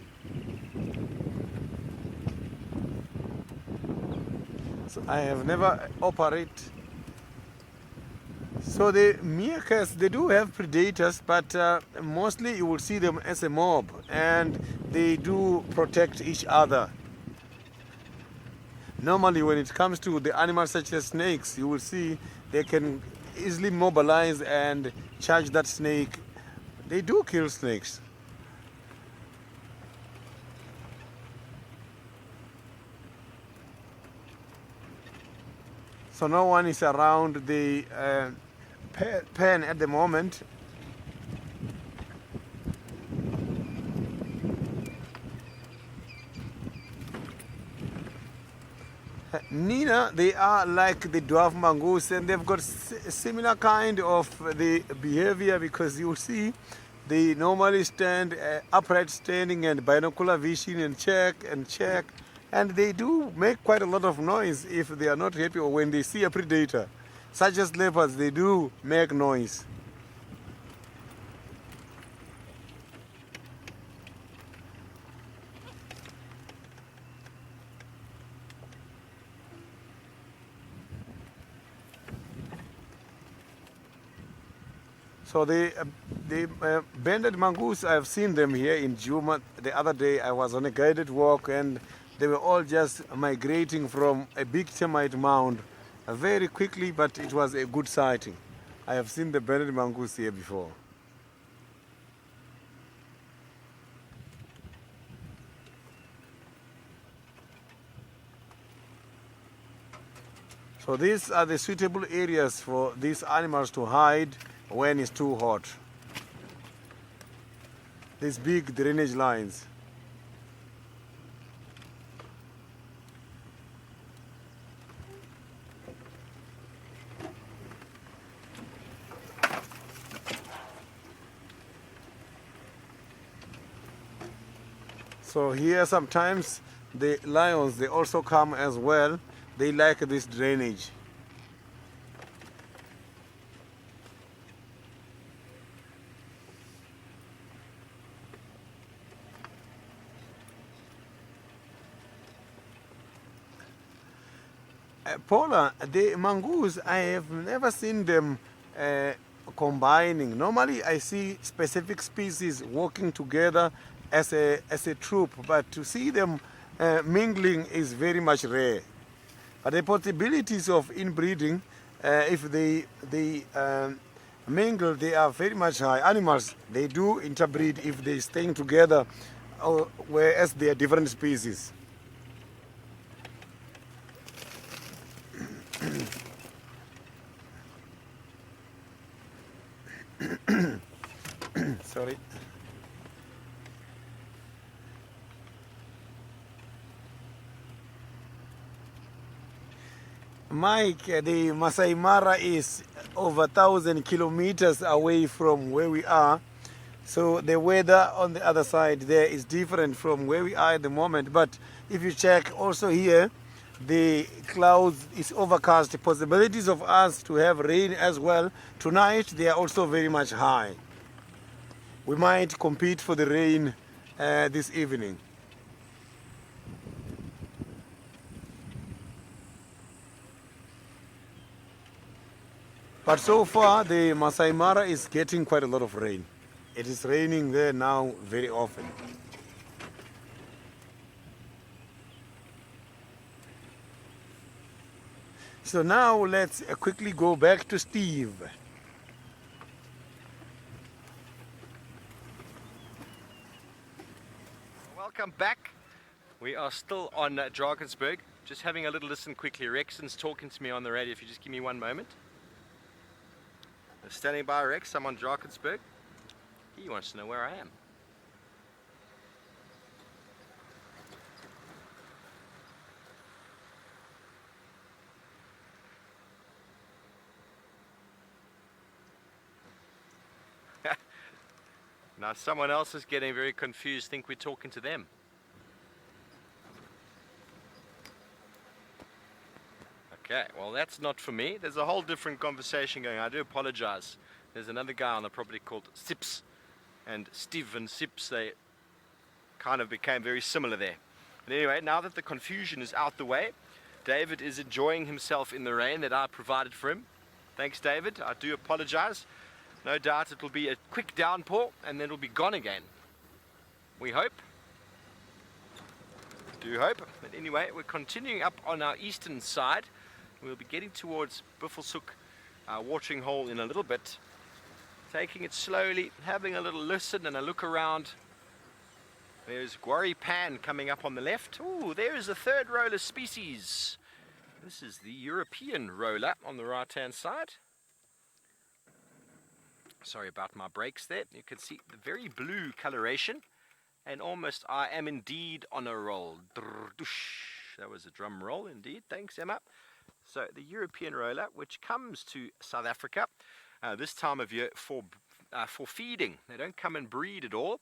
So I have never operated. So the meerkats, they do have predators, but mostly you will see them as a mob, and they do protect each other. Normally when it comes to the animals such as snakes, you will see they can easily mobilize and charge that snake. They do kill snakes. So no one is around the pen at the moment. Nina, they are like the dwarf mongoose, and they've got a similar kind of the behavior, because you see they normally stand upright standing and binocular vision and check, and they do make quite a lot of noise if they are not happy or when they see a predator. Such as leopards, they do make noise. So the banded mongoose, I've seen them here in Juma. The other day I was on a guided walk and they were all just migrating from a big termite mound very quickly, but it was a good sighting. I have seen the banded mongoose here before. So these are the suitable areas for these animals to hide when it's too hot. These big drainage lines. So here sometimes the lions, they also come as well. They like this drainage. Paula, the mongoose, I have never seen them combining. Normally I see specific species working together as a troop, but to see them mingling is very much rare. But the possibilities of inbreeding, if they mingle, they are very much high. Animals, they do interbreed if they staying together, whereas they are different species. Sorry. Mike, the Maasai Mara is over 1,000 kilometers away from where we are. So the weather on the other side there is different from where we are at the moment. But if you check also here, the clouds is overcast. The possibilities of us to have rain as well tonight, they are also very much high. We might compete for the rain this evening. But so far, the Maasai Mara is getting quite a lot of rain. It is raining there now very often. So now let's quickly go back to Steve. Welcome back. We are still on Drakensberg. Just having a little listen quickly. Rexon's talking to me on the radio. If you just give me one moment. Standing by Rex, I'm on Drakensberg. He wants to know where I am. Now someone else is getting very confused, think we're talking to them. Okay, well that's not for me. There's a whole different conversation going. I do apologize. There's another guy on the property called Sips, and Steve and Sips, they kind of became very similar there. But anyway, now that the confusion is out the way, David is enjoying himself in the rain that I provided for him. Thanks, David. I do apologize. No doubt it will be a quick downpour and then it'll be gone again. We hope. Do hope. But anyway, we're continuing up on our eastern side. We'll be getting towards Buffelshoek watering hole in a little bit. Taking it slowly, having a little listen and a look around. There's Guari Pan coming up on the left. Ooh, there is a third roller species. This is the European roller on the right-hand side. Sorry about my brakes there. You can see the very blue coloration. And almost I am indeed on a roll. That was a drum roll indeed. Thanks, Emma. So the European roller, which comes to South Africa this time of year for feeding. They don't come and breed at all.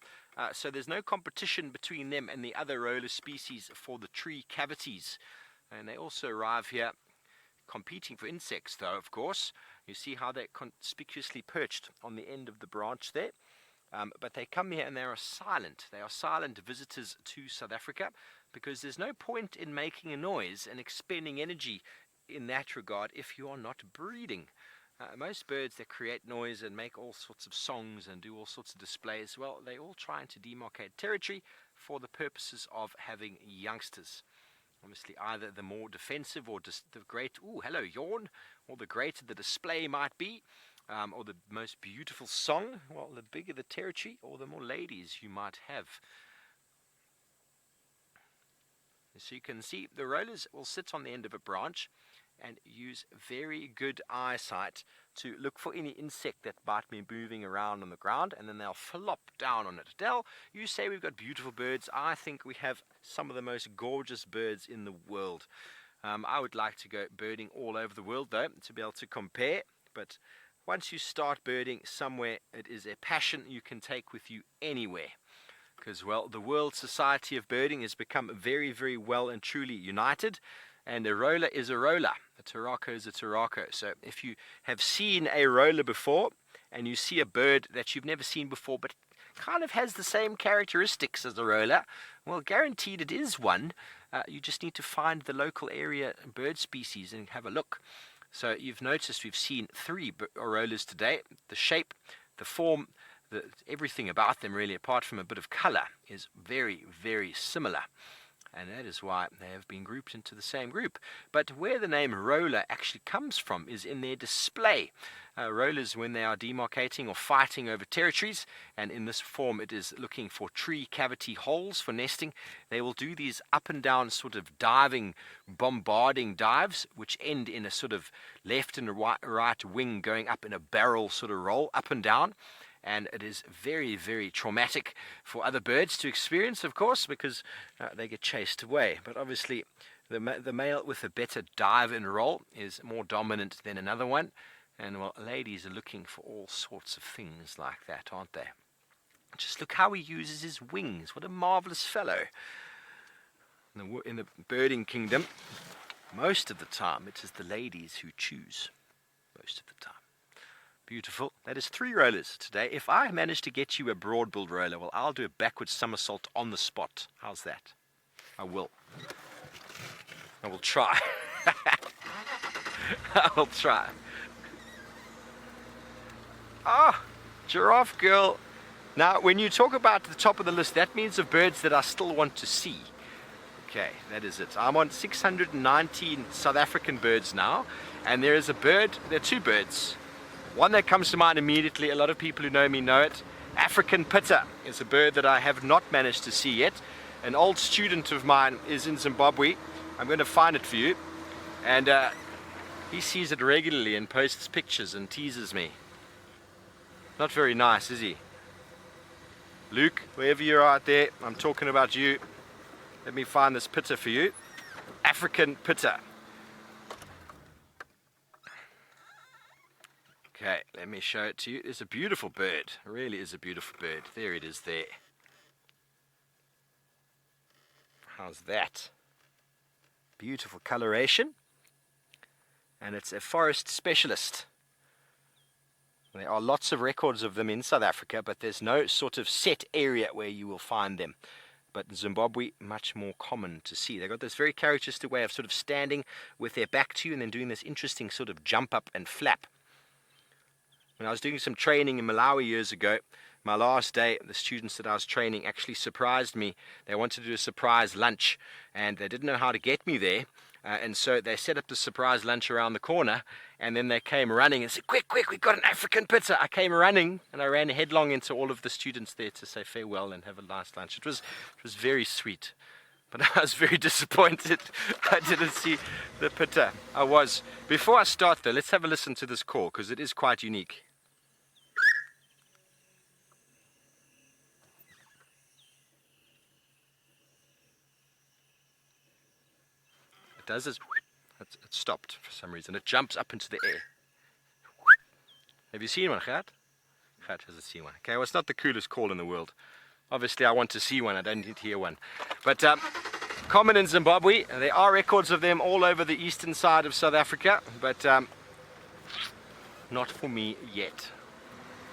So there's no competition between them and the other roller species for the tree cavities. And they also arrive here competing for insects, though, of course. You see how they're conspicuously perched on the end of the branch there. But they come here and they are silent. They are silent visitors to South Africa because there's no point in making a noise and expending energy in that regard if you are not breeding. Most birds that create noise and make all sorts of songs and do all sorts of displays, well, they're all trying to demarcate territory for the purposes of having youngsters. Obviously, either the more defensive or the great, ooh, hello, yawn, or the greater the display might be, or the most beautiful song, well, the bigger the territory, or the more ladies you might have. So you can see the rollers will sit on the end of a branch and use very good eyesight to look for any insect that might be moving around on the ground, and then they'll flop down on it. Del, you say we've got beautiful birds. I think we have some of the most gorgeous birds in the world. I would like to go birding all over the world, though, to be able to compare. But once you start birding somewhere, it is a passion you can take with you anywhere. Because, well, the World Society of Birding has become very, very well and truly united. And a roller is a roller. A turako is a turako. So if you have seen a roller before and you see a bird that you've never seen before but kind of has the same characteristics as a roller, well, guaranteed it is one. You just need to find the local area bird species and have a look. So you've noticed we've seen 3 rollers today. The shape, the form, everything about them really, apart from a bit of color, is very, very similar. And that is why they have been grouped into the same group. But where the name roller actually comes from is in their display. Rollers, when they are demarcating or fighting over territories, and in this form it is looking for tree cavity holes for nesting, they will do these up and down sort of diving, bombarding dives, which end in a sort of left and right wing going up in a barrel sort of roll up and down. And it is very, very traumatic for other birds to experience, of course, because they get chased away. But obviously, the male with a better dive and roll is more dominant than another one. And, well, ladies are looking for all sorts of things like that, aren't they? Just look how he uses his wings. What a marvelous fellow. In the birding kingdom, most of the time, it is the ladies who choose. Most of the time. Beautiful. That is 3 rollers today. If I manage to get you a broad-billed roller, well, I'll do a backward somersault on the spot. How's that? I will. I will try. I will try. Ah, giraffe girl. Now, when you talk about the top of the list, that means of birds that I still want to see. Okay, that is it. I'm on 619 South African birds now, and there is a bird, there are 2 birds. One that comes to mind immediately, a lot of people who know me know it. African pitta is a bird that I have not managed to see yet. An old student of mine is in Zimbabwe. I'm going to find it for you. And he sees it regularly and posts pictures and teases me. Not very nice, is he? Luke, wherever you're out there, I'm talking about you. Let me find this pitta for you. African pitta. Okay, let me show it to you. It's a beautiful bird. It really is a beautiful bird. There it is there. How's that? Beautiful coloration. And it's a forest specialist. There are lots of records of them in South Africa, but there's no sort of set area where you will find them. But in Zimbabwe, much more common to see. They've got this very characteristic way of sort of standing with their back to you and then doing this interesting sort of jump up and flap. When I was doing some training in Malawi years ago, my last day, the students that I was training actually surprised me. They wanted to do a surprise lunch, and they didn't know how to get me there. And so they set up the surprise lunch around the corner, and then they came running and said, quick, quick, we've got an African pitta. I came running, and I ran headlong into all of the students there to say farewell and have a nice lunch. It was very sweet. But I was very disappointed I didn't see the pitta. I was. Before I start though, let's have a listen to this call, because it is quite unique. Does is it stopped for some reason. It jumps up into the air. Have you seen one, Gert? Gert hasn't seen one. Okay, well, it's not the coolest call in the world. Obviously, I want to see one. I don't need to hear one. But common in Zimbabwe. There are records of them all over the eastern side of South Africa, but not for me yet.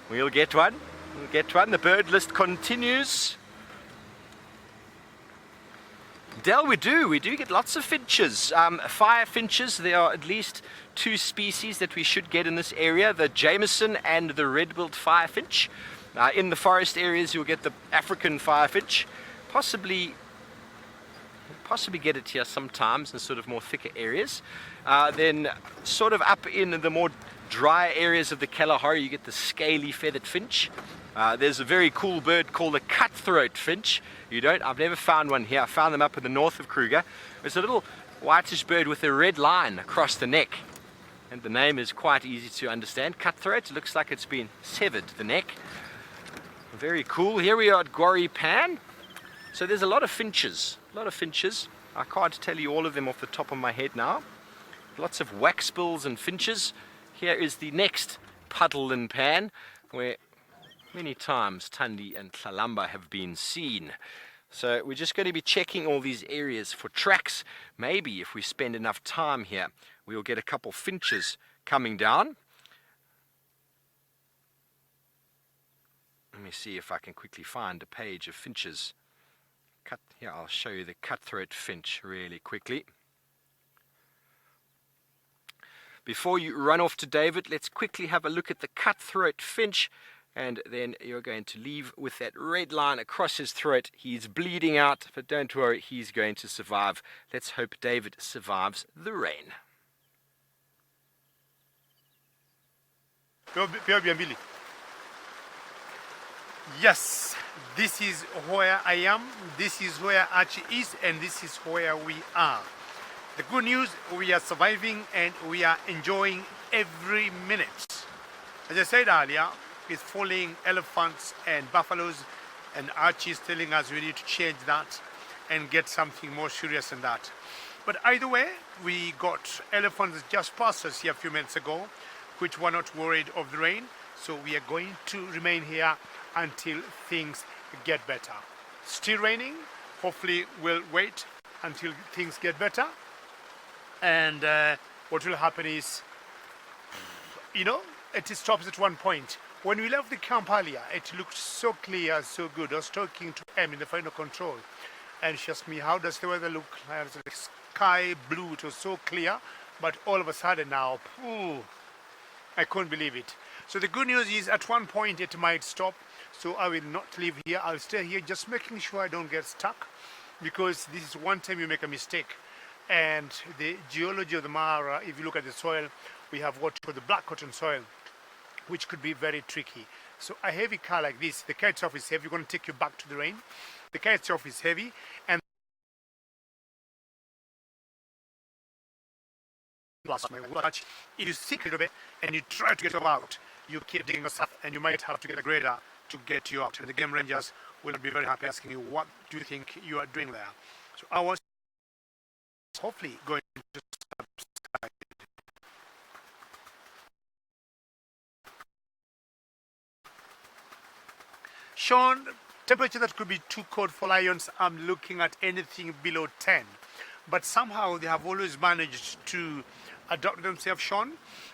We'll get one. We'll get one. The bird list continues. Del, we do get lots of finches. Fire finches, there are at least 2 species that we should get in this area, the Jameson and the red-billed firefinch. In the forest areas you'll get the African firefinch, possibly get it here sometimes in sort of more thicker areas. Then sort of up in the more dry areas of the Kalahari you get the scaly feathered finch. There's a very cool bird called a cutthroat finch. I've never found one here. I found them up in the north of Kruger. It's a little whitish bird with a red line across the neck. And the name is quite easy to understand. Cutthroat, it looks like it's been severed, the neck. Very cool. Here we are at Gwari Pan. So there's a lot of finches. I can't tell you all of them off the top of my head now. Lots of waxbills and finches. Here is the next puddle and pan, where many times Tandi and Tlalamba have been seen. So we're just going to be checking all these areas for tracks. Maybe if we spend enough time here, we'll get a couple finches coming down. Let me see if I can quickly find a page of finches. Here, I'll show you the cutthroat finch really quickly. Before you run off to David, let's quickly have a look at the cutthroat finch. And then you're going to leave with that red line across his throat. He's bleeding out, but don't worry, he's going to survive. Let's hope David survives the rain. Yes, this is where I am, this is where Archie is, and this is where we are. The good news, we are surviving and we are enjoying every minute. As I said earlier, it's falling elephants and buffaloes, and Archie is telling us we need to change that and get something more serious than that. But either way, we got elephants just past us here a few minutes ago, which were not worried of the rain. So we are going to remain here until things get better. Still raining. Hopefully we'll wait until things get better. And what will happen is, it stops at one point. When we left the camp earlier, it looked so clear, so good. I was talking to Em in the final control, and she asked me, how does the weather look? I was like, sky blue, it was so clear, but all of a sudden now, I couldn't believe it. So the good news is at one point it might stop, so I will not leave here. I'll stay here just making sure I don't get stuck, because this is one time you make a mistake. And the geology of the Mara, if you look at the soil, we have what called the black cotton soil, which could be very tricky. So a heavy car like this, the kite surf is heavy, you're going to take you back to the rain. The kite surf is heavy, and plus my watch, if you sink a little bit and you try to get out, you keep digging yourself, and you might have to get a grader to get you out. And the game rangers will be very happy asking you, what do you think you are doing there? So I was hopefully going to subside. Sean, temperature that could be too cold for lions, I'm looking at anything below 10. But somehow they have always managed to adapt themselves, Sean.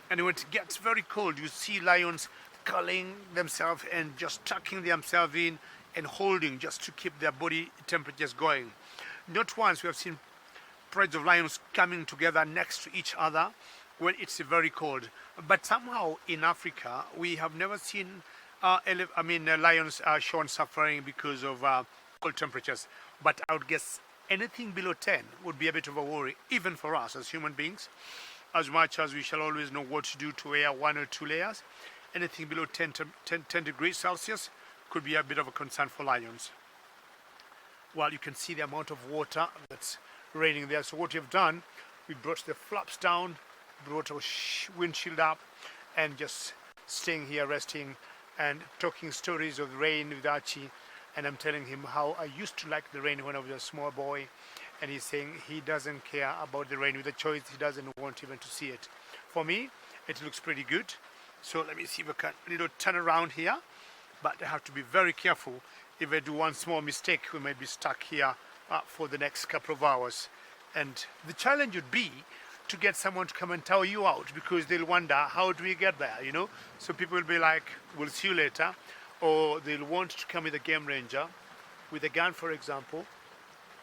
And when it gets very cold, you see lions curling themselves and just tucking themselves in and holding just to keep their body temperatures going. Not once we have seen prides of lions coming together next to each other when it's very cold. But somehow in Africa, we have never seen lions are shown suffering because of cold temperatures. But I would guess anything below 10 would be a bit of a worry, even for us as human beings. As much as we shall always know what to do to wear 1 or 2 layers, anything below 10 degrees Celsius could be a bit of a concern for lions. Well, you can see the amount of water that's raining there. So what we've done, we brought the flaps down, brought our windshield up, and just staying here resting and talking stories of the rain with Archie. And I'm telling him how I used to like the rain when I was a small boy, and he's saying he doesn't care about the rain. With a choice, he doesn't want even to see it. For me, it looks pretty good. So let me see if I can turn around here, but I have to be very careful. If I do one small mistake, we might be stuck here for the next couple of hours. And the challenge would be to get someone to come and tow you out, because they'll wonder, how do we get there, So people will be like, we'll see you later. Or they'll want to come with a game ranger, with a gun, for example,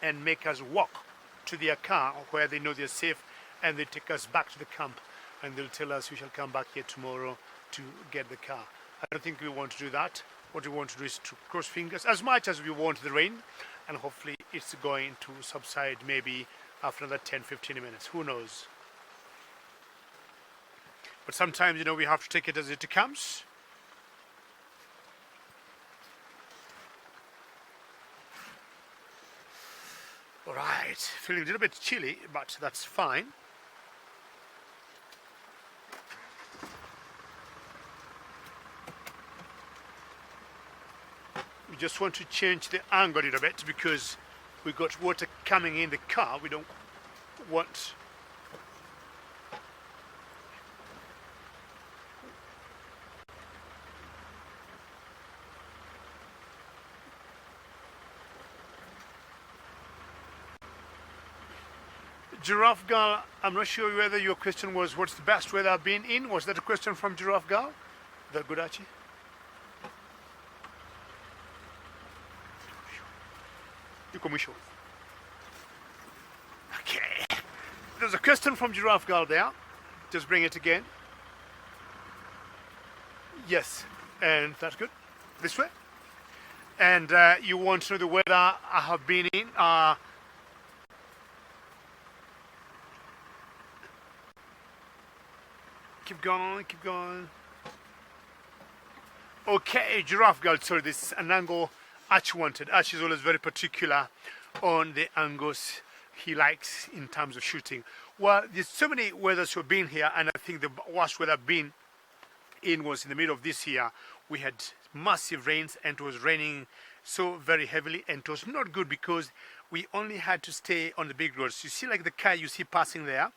and make us walk to their car where they know they're safe, and they take us back to the camp, and they'll tell us we shall come back here tomorrow to get the car. I don't think we want to do that. What we want to do is to cross fingers as much as we want the rain, and hopefully it's going to subside maybe after another 10-15 minutes. Who knows? But sometimes, you know, we have to take it as it comes. All right, feeling a little bit chilly, but that's fine. We just want to change the angle a little bit because we got water coming in the car. We don't want Giraffe Girl. I'm not sure whether your question was what's the best weather I've been in. Was that a question from Giraffe Girl? That good, Archie? Okay. There's a question from Giraffe Girl there. Just bring it again. Yes, and that's good. This way. And you want to know the weather I have been in. Keep going, keep going. Okay, Giraffe Girl, sorry, this is an angle Archie wanted. Archie is always very particular on the angles he likes in terms of shooting. Well, there's so many weathers who have been here, and I think the worst weather I've been in was in the middle of this year. We had massive rains, and it was raining so very heavily, and it was not good because we only had to stay on the big roads. You see, like the car you see passing there,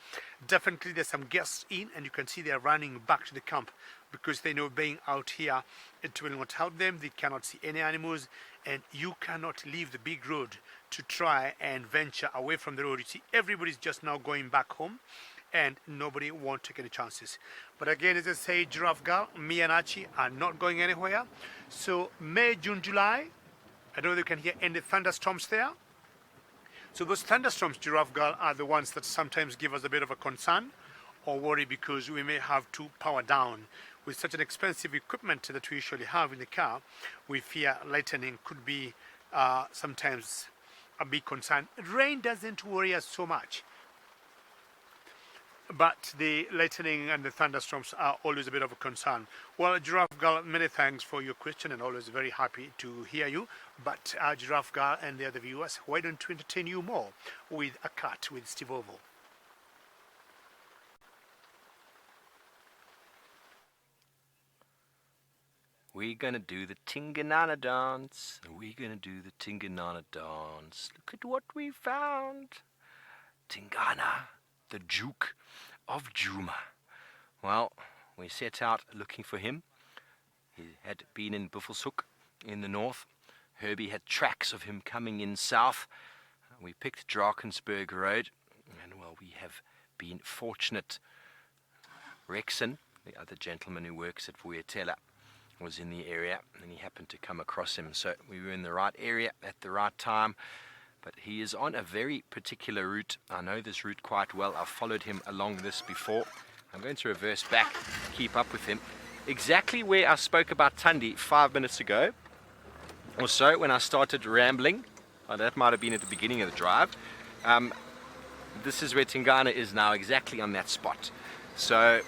definitely there's some guests in, and you can see they're running back to the camp because they know being out here, it will not help them. They cannot see any animals, and you cannot leave the big road to try and venture away from the road. You see, everybody's just now going back home, and nobody won't take any chances. But again, as I say, Giraffe Girl, me and Archie are not going anywhere. So May, June, July, I don't know if you can hear any thunderstorms there. So those thunderstorms, Giraffe Girl, are the ones that sometimes give us a bit of a concern or worry because we may have to power down. With such an expensive equipment that we usually have in the car, we fear lightning could be sometimes a big concern. Rain doesn't worry us so much, but the lightning and the thunderstorms are always a bit of a concern. Well, Giraffe Girl, many thanks for your question, and always very happy to hear you. But Giraffe Girl and the other viewers, why don't we entertain you more with a cut with Steve Oval? We're gonna do the Tingana dance. We're gonna do the Tingana dance. Look at what we found. Tingana, the Duke of Juma. Well, we set out looking for him. He had been in Buffelshoek in the north. Herbie had tracks of him coming in south. We picked Drakensberg Road, and well, we have been fortunate. Rexon, the other gentleman who works at Vuyatela, was in the area, and he happened to come across him. So we were in the right area at the right time. But he is on a very particular route. I know this route quite well. I've followed him along this before. I'm going to reverse back, keep up with him. Exactly where I spoke about Tundi 5 minutes ago or so when I started rambling. That might have been at the beginning of the drive. This is where Tingana is now, exactly on that spot. So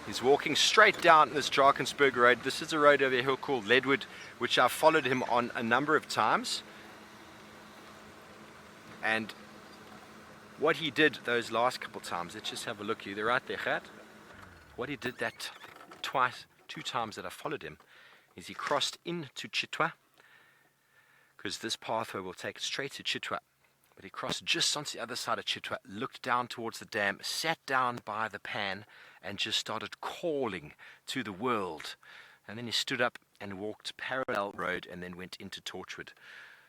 he's walking straight down this Drakensberg Road. This is a road over here called Leopard, which I've followed him on a number of times. And what he did those last couple times, let's just have a look here. They're right there, Gert. What he did that two times that I followed him, is he crossed into Chitwa, because this pathway will take straight to Chitwa. But he crossed just onto the other side of Chitwa, looked down towards the dam, sat down by the pan, and just started calling to the world. And then he stood up and walked parallel road and then went into Torchwood.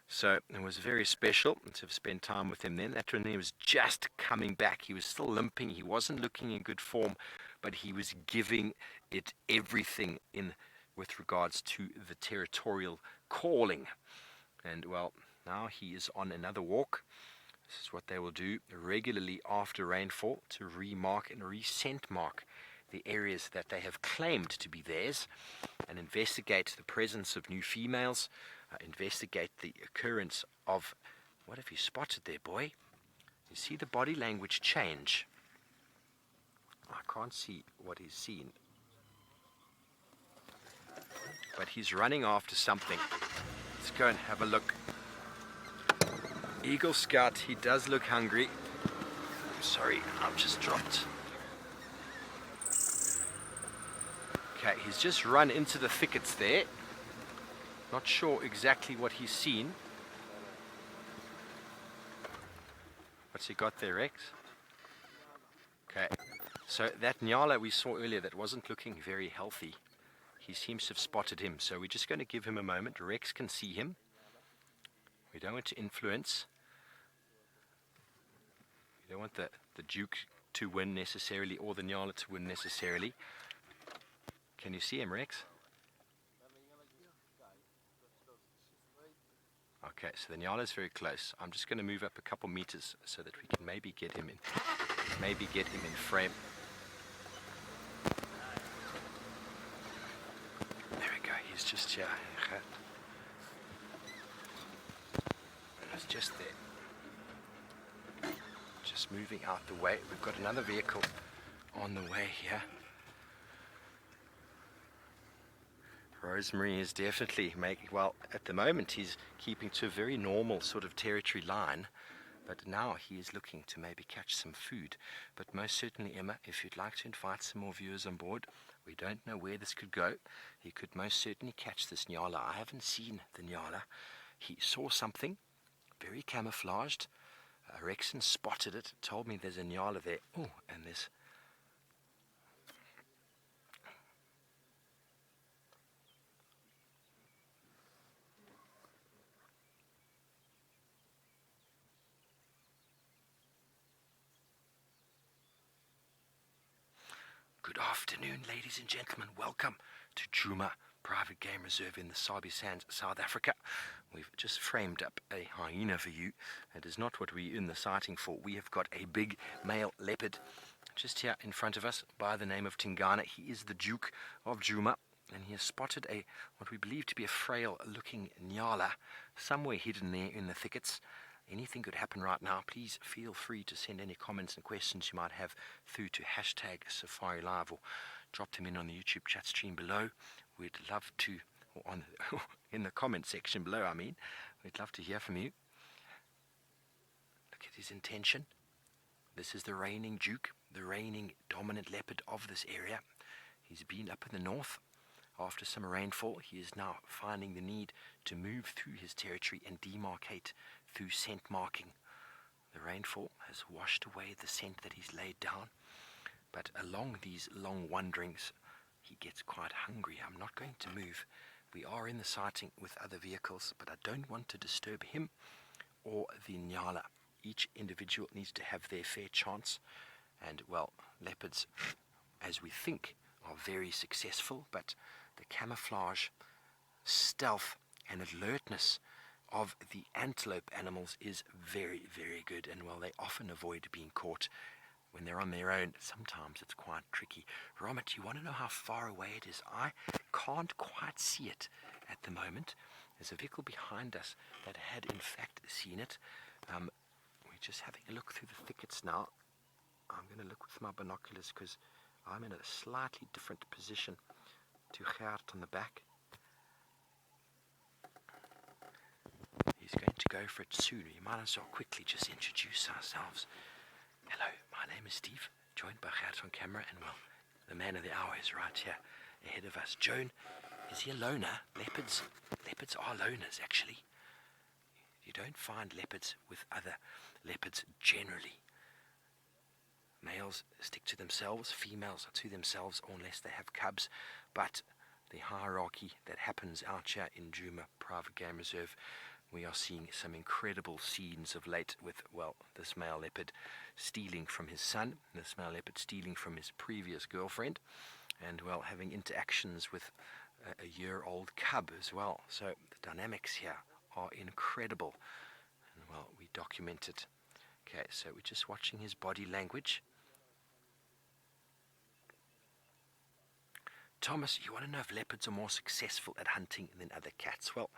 So it was very special to have spent time with him then. That when he was just coming back, he was still limping, he wasn't looking in good form, but he was giving it everything in with regards to the territorial calling. And well, Now he is on another walk. This is what they will do regularly after rainfall, to remark and rescent mark the areas that they have claimed to be theirs, and investigate the presence of new females, investigate the occurrence of... What have you spotted there, boy? You see the body language change. I can't see what he's seen, but he's running after something. Let's go and have a look. Eagle Scout, he does look hungry. Sorry, I've just dropped. Okay, he's just run into the thickets there. Not sure exactly what he's seen. What's he got there, Rex? Okay, so that Nyala we saw earlier that wasn't looking very healthy, he seems to have spotted him. So we're just going to give him a moment. Rex can see him. We don't want to influence. We don't want the Duke to win necessarily, or the Nyala to win necessarily. Can you see him, Rex? Okay, so the Nyala is very close. I'm just going to move up a couple meters so that we can maybe get him in frame. There we go. He's just here. He's just there. Just moving out the way. We've got another vehicle on the way here. Rosemary is definitely making, well, at the moment he's keeping to a very normal sort of territory line, but now he is looking to maybe catch some food. But most certainly, Emma, if you'd like to invite some more viewers on board, we don't know where this could go. He could most certainly catch this Nyala. I haven't seen the Nyala. He saw something very camouflaged. Rexon spotted it, told me there's a Nyala there. Oh, and there's... Good afternoon, ladies and gentlemen. Welcome to Juma Private Game Reserve in the Sabi Sands, South Africa. We've just framed up a hyena for you. It is not what we're in the sighting for. We have got a big male leopard just here in front of us by the name of Tingana. He is the Duke of Juma, and he has spotted what we believe to be a frail-looking Nyala somewhere hidden there in the thickets. Anything could happen right now. Please feel free to send any comments and questions you might have through to #SafariLive, or drop them in on the YouTube chat stream below. We'd love to, or in the comment section below, I mean. We'd love to hear from you. Look at his intention. This is the reigning Duke, the reigning dominant leopard of this area. He's been up in the north. After some rainfall, he is now finding the need to move through his territory and demarcate through scent marking. The rainfall has washed away the scent that he's laid down, but along these long wanderings, he gets quite hungry. I'm not going to move. We are in the sighting with other vehicles, but I don't want to disturb him or the Nyala. Each individual needs to have their fair chance, and, well, leopards, as we think, are very successful, but the camouflage, stealth, and alertness of the antelope animals is very, very good, and well, they often avoid being caught when they're on their own. Sometimes it's quite tricky. Romit, you want to know how far away it is? I can't quite see it at the moment. There's a vehicle behind us that had in fact seen it. We're just having a look through the thickets now. I'm going to look with my binoculars because I'm in a slightly different position to Gert on the back. He's going to go for it soon. We might as well quickly just introduce ourselves. Hello, my name is Steve, joined by Gert on camera, and well, the man of the hour is right here ahead of us. Joan, is he a loner? Leopards are loners, actually. You don't find leopards with other leopards generally. Males stick to themselves, females are to themselves unless they have cubs, but the hierarchy that happens out here in Juma Private Game Reserve, we are seeing some incredible scenes of late with, well, this male leopard stealing from his son, this male leopard stealing from his previous girlfriend, and, well, having interactions with a year-old cub as well. So the dynamics here are incredible. And well, we document it. Okay, so we're just watching his body language. Thomas, you want to know if leopards are more successful at hunting than other cats? Well,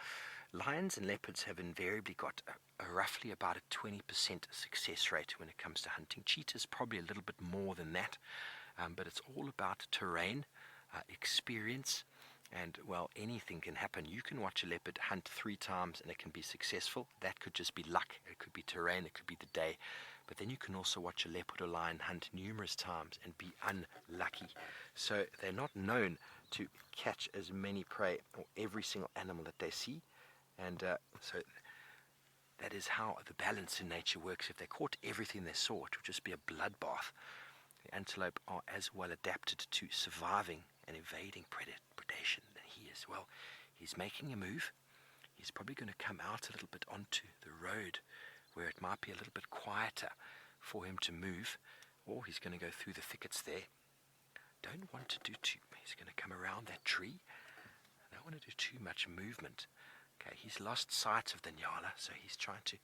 lions and leopards have invariably got a roughly about a 20% success rate when it comes to hunting. Cheetahs probably a little bit more than that, but it's all about terrain, experience, and well, anything can happen. You can watch a leopard hunt 3 times and it can be successful. That could just be luck. It could be terrain. It could be the day. But then you can also watch a leopard or lion hunt numerous times and be unlucky. So they're not known to catch as many prey or every single animal that they see. And so that is how the balance in nature works. If they caught everything they saw, it would just be a bloodbath. The antelope are as well adapted to surviving and evading predation than he is. Well, he's making a move. He's probably going to come out a little bit onto the road where it might be a little bit quieter for him to move, or he's going to go through the thickets there. Don't want to do too much. He's going to come around that tree. I don't want to do too much movement. Okay, he's lost sight of the nyala, so he's trying to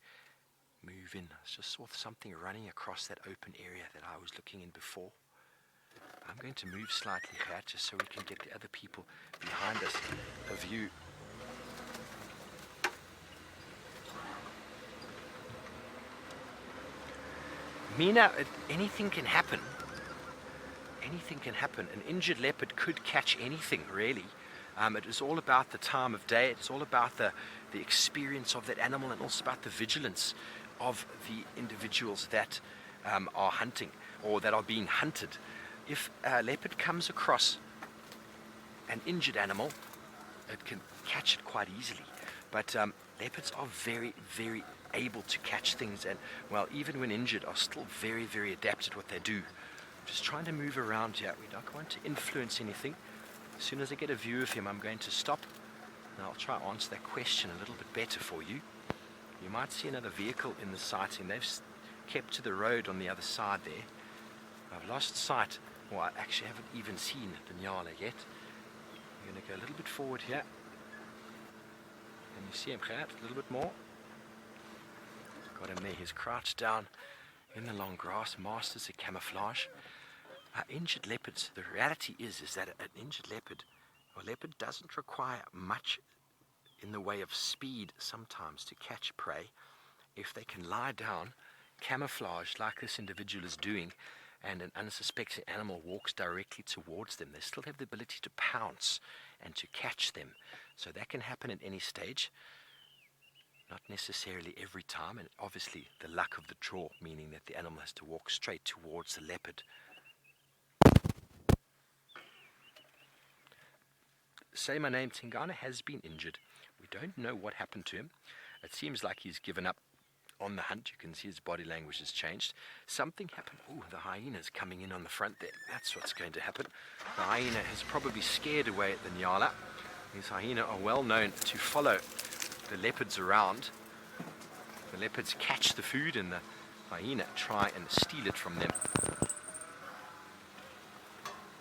move in. I just saw something running across that open area that I was looking in before. I'm going to move slightly here just so we can get the other people behind us a view. Mina, anything can happen. Anything can happen. An injured leopard could catch anything, really. It is all about the time of day. It's all about the experience of that animal, and also about the vigilance of the individuals that are hunting or that are being hunted. If a leopard comes across an injured animal, it can catch it quite easily. But leopards are very, very able to catch things, and well, even when injured, are still very, very adept at what they do. Just trying to move around here. We don't want to influence anything. As soon as I get a view of him, I'm going to stop, and I'll try to answer that question a little bit better for you. You might see another vehicle in the sighting. They've kept to the road on the other side there. I've lost sight, or I actually haven't even seen the nyala yet. I'm going to go a little bit forward here. Can you see him, Gerard? A little bit more. Got him there. He's crouched down in the long grass, masters of camouflage. Injured leopards, the reality is that an injured leopard, a leopard doesn't require much in the way of speed sometimes to catch prey. If they can lie down, camouflage like this individual is doing, and an unsuspecting animal walks directly towards them, they still have the ability to pounce and to catch them. So that can happen at any stage. Not necessarily every time, and obviously the luck of the draw, meaning that the animal has to walk straight towards the leopard. Say my name, Tingana has been injured. We don't know what happened to him. It seems like he's given up on the hunt. You can see his body language has changed. Something happened. Oh, the hyena's coming in on the front there. That's what's going to happen. The hyena has probably scared away the nyala. These hyena are well known to follow the leopards around. The leopards catch the food and the hyena try and steal it from them.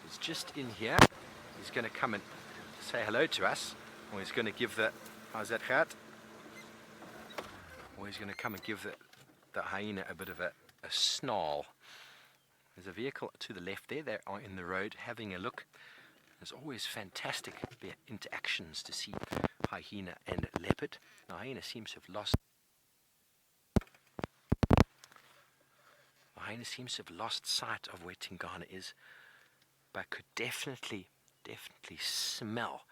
He's just in here. He's going to come and say hello to us, or he's going to give the, how's that, Gert? Or he's going to come and give the hyena a bit of a snarl. There's a vehicle to the left there. They are in the road having a look. There's always fantastic interactions to see hyena and leopard. The hyena seems to have lost sight of where Tingana is, but could definitely smell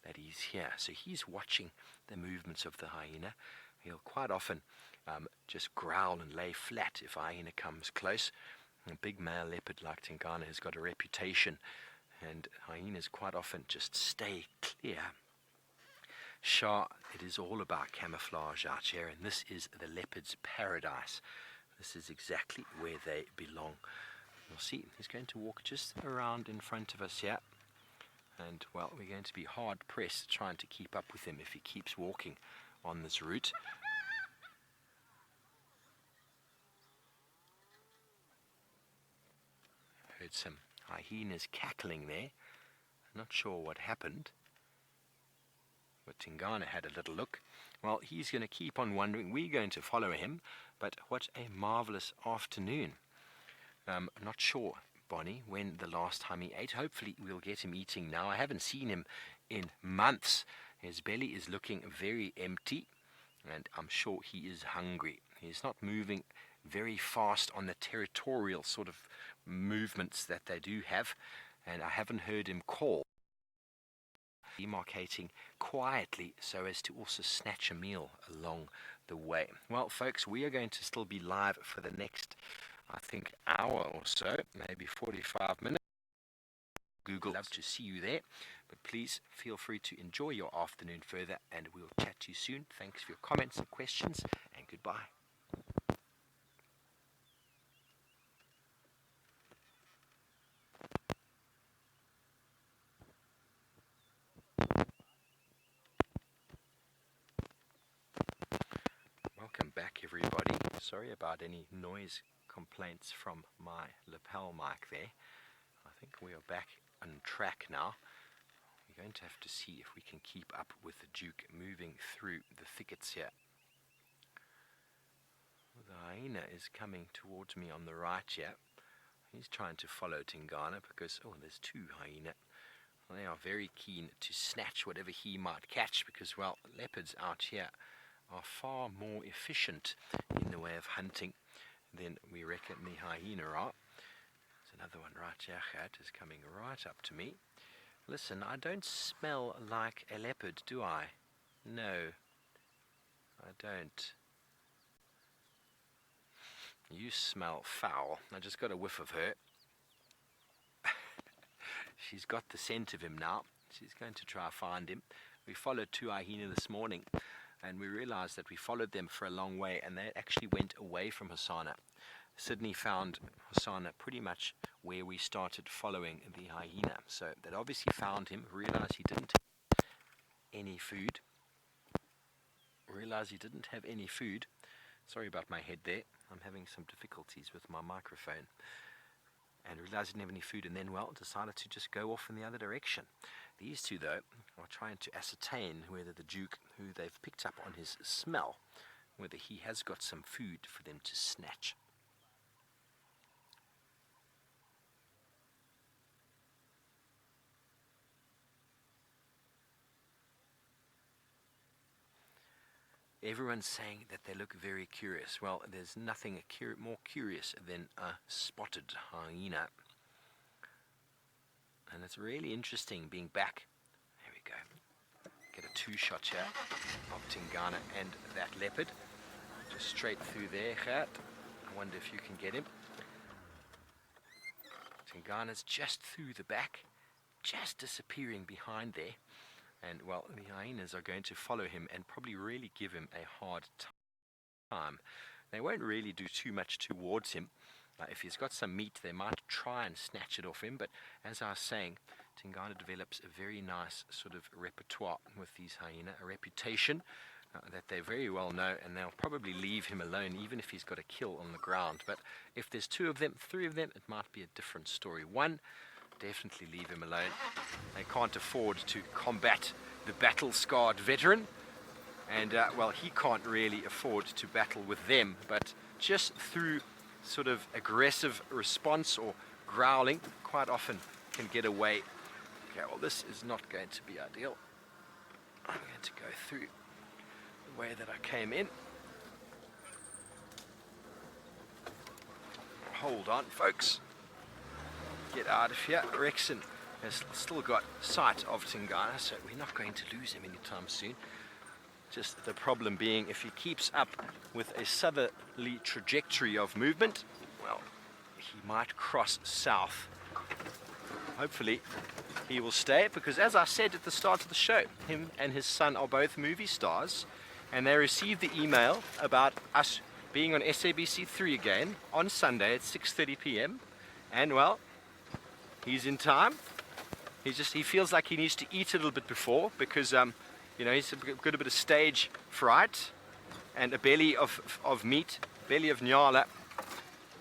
that he's here. So he's watching the movements of the hyena. He'll quite often just growl and lay flat if a hyena comes close. A big male leopard like Tingana has got a reputation, and hyenas quite often just stay clear. Sure, it is all about camouflage out here, and this is the leopard's paradise. This is exactly where they belong. You'll see he's going to walk just around in front of us here. And, well, we're going to be hard-pressed trying to keep up with him if he keeps walking on this route. Heard some hyenas cackling there. Not sure what happened. But Tingana had a little look. Well, he's going to keep on wandering. We're going to follow him. But what a marvelous afternoon. Not sure, Bonnie, when the last time he ate. Hopefully we'll get him eating now. I haven't seen him in months. His belly is looking very empty, and I'm sure he is hungry. He's not moving very fast on the territorial sort of movements that they do have, and I haven't heard him call. Demarcating quietly so as to also snatch a meal along the way. Well, folks, we are going to still be live for the next, I think, hour or so, maybe 45 minutes. Google, love to see you there, but please feel free to enjoy your afternoon further, and we'll chat to you soon. Thanks for your comments and questions, and goodbye. Welcome back, everybody. Sorry about any noise complaints from my lapel mic there. I think we are back on track now. We're going to have to see if we can keep up with the Duke moving through the thickets here. The hyena is coming towards me on the right here. He's trying to follow Tingana because, oh, there's two hyena. They are very keen to snatch whatever he might catch because, well, leopards out here are far more efficient in the way of hunting than we reckon the hyena are. There's another one right here, Gat, is coming right up to me. Listen, I don't smell like a leopard, do I? No, I don't. You smell foul. I just got a whiff of her. She's got the scent of him now. She's going to try to find him. We followed two hyena this morning, and we realized that we followed them for a long way, and they actually went away from Hosana. Sydney found Hosana pretty much where we started following the hyena. So they obviously found him, realized he didn't have any food. Sorry about my head there. I'm having some difficulties with my microphone. And realized he didn't have any food, and then, well, decided to just go off in the other direction. These two, though, are trying to ascertain whether the Duke, who they've picked up on his smell, whether he has got some food for them to snatch. Everyone's saying that they look very curious. Well, there's nothing more curious than a spotted hyena. And it's really interesting being back. There we go. Get a two-shot here of Tingana and that leopard. Just straight through there, Gert. I wonder if you can get him. Tingana's just through the back, just disappearing behind there. And, well, the hyenas are going to follow him and probably really give him a hard time. They won't really do too much towards him. If he's got some meat, they might try and snatch it off him. But as I was saying, Tingana develops a very nice sort of repertoire with these hyena, a reputation that they very well know, and they'll probably leave him alone even if he's got a kill on the ground. But if there's two of them, three of them, it might be a different story. One, definitely leave him alone. They can't afford to combat the battle-scarred veteran, and well, he can't really afford to battle with them, but just through sort of aggressive response or growling, quite often can get away. Okay, well, this is not going to be ideal. I'm going to go through the way that I came in. Hold on, folks. Get out of here. Rexon has still got sight of Tingana, so we're not going to lose him anytime soon. Just the problem being, if he keeps up with a southerly trajectory of movement, well, he might cross south. Hopefully he will stay, because as I said at the start of the show, him and his son are both movie stars, and they received the email about us being on SABC3 again on Sunday at 6:30 p.m. and, well, he's in time. He feels like he needs to eat a little bit before, because you know, he's got a bit of stage fright and a belly of meat, belly of nyala.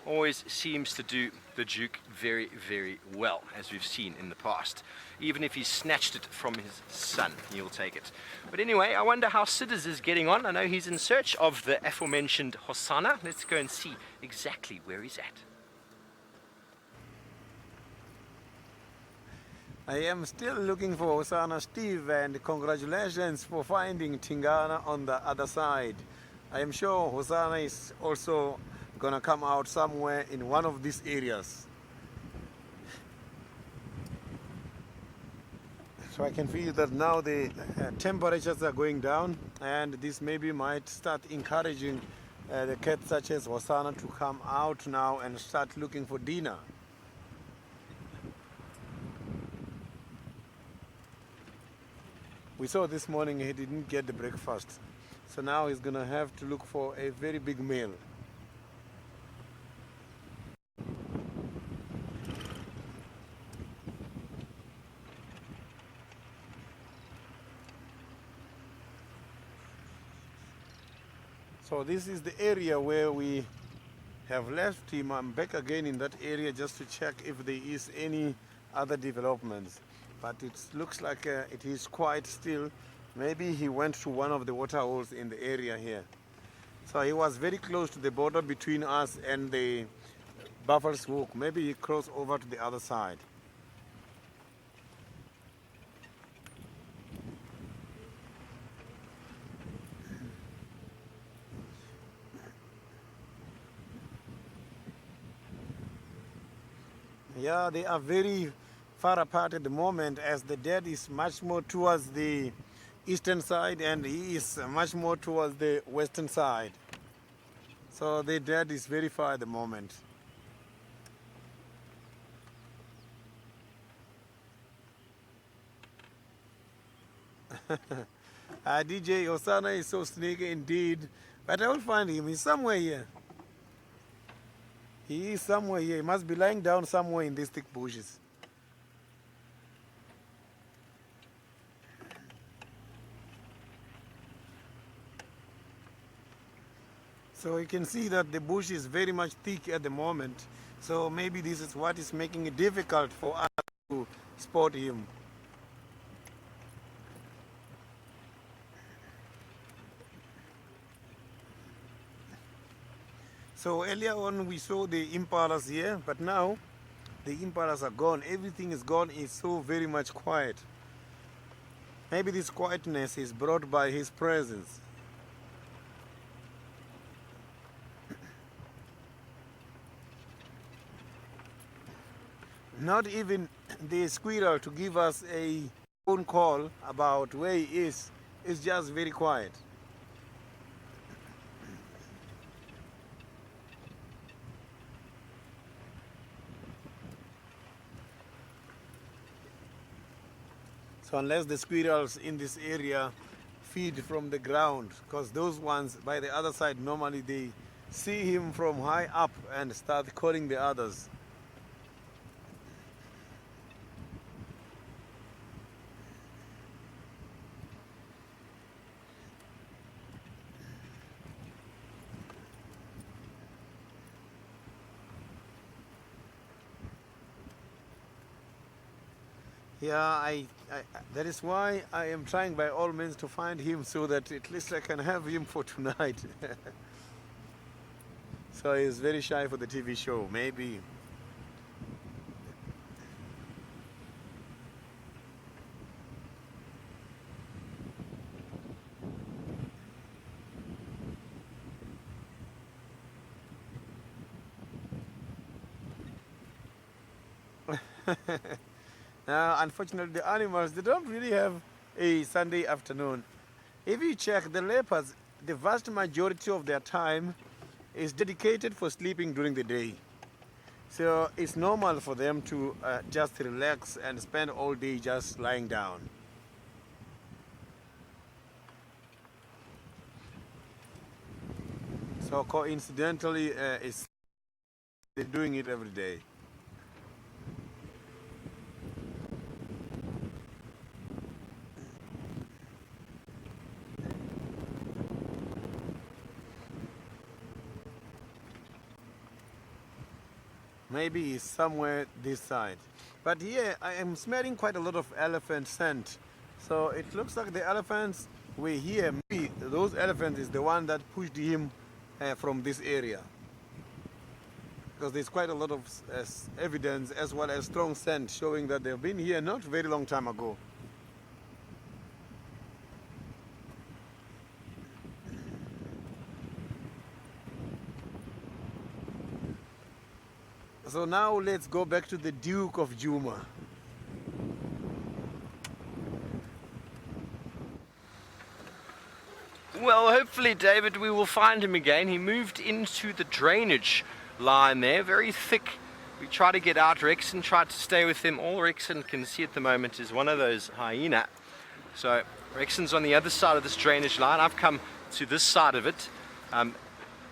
always seems to do the Duke very, very well, as we've seen in the past. Even if he snatched it from his son, he'll take it. But anyway, I wonder how Sidders is getting on. I know he's in search of the aforementioned Hosana. Let's go and see exactly where he's at. I am still looking for Hosana, Steve, and congratulations for finding Tingana on the other side. I am sure Hosana is also gonna come out somewhere in one of these areas. So I can feel that now the temperatures are going down, and this maybe might start encouraging the cats such as Hosana to come out now and start looking for dinner. We saw this morning he didn't get the breakfast, so now he's gonna have to look for a very big meal. So this is the area where we have left him. I'm back again in that area just to check if there is any other developments. But it looks like it is quite still. Maybe he went to one of the water holes in the area here. So he was very close to the border between us and the Buffalo's Hook. Maybe he crossed over to the other side. Yeah, they are very far apart at the moment, as the dad is much more towards the eastern side and he is much more towards the western side. So the dad is very far at the moment. DJ Hosana is so sneaky indeed, but I will find him. He's somewhere here. He is somewhere here. He must be lying down somewhere in these thick bushes. So you can see that the bush is very much thick at the moment. So maybe this is what is making it difficult for us to spot him. So earlier on we saw the impalas here, but now the impalas are gone. Everything is gone. It's so very much quiet. Maybe this quietness is brought by his presence. Not even the squirrel to give us a phone call about where he is. It's just very quiet. So unless the squirrels in this area feed from the ground, because those ones by the other side, normally they see him from high up and start calling the others. Yeah, that is why I am trying by all means to find him, so that at least I can have him for tonight. So he's very shy for the TV show, maybe. Now, unfortunately, the animals, they don't really have a Sunday afternoon. If you check the leopards, the vast majority of their time is dedicated for sleeping during the day. So it's normal for them to just relax and spend all day just lying down. So coincidentally, they're doing it every day. Maybe he's somewhere this side. But here I am smelling quite a lot of elephant scent. So it looks like the elephants were here. Maybe those elephants is the one that pushed him from this area. Because there's quite a lot of evidence as well as strong scent showing that they've been here not very long time ago. So now let's go back to the Duke of Juma. Well, hopefully, David, we will find him again. He moved into the drainage line there, very thick. We try to get out. Rexon tried to stay with him. All Rexon can see at the moment is one of those hyena. So Rexon's on the other side of this drainage line. I've come to this side of it.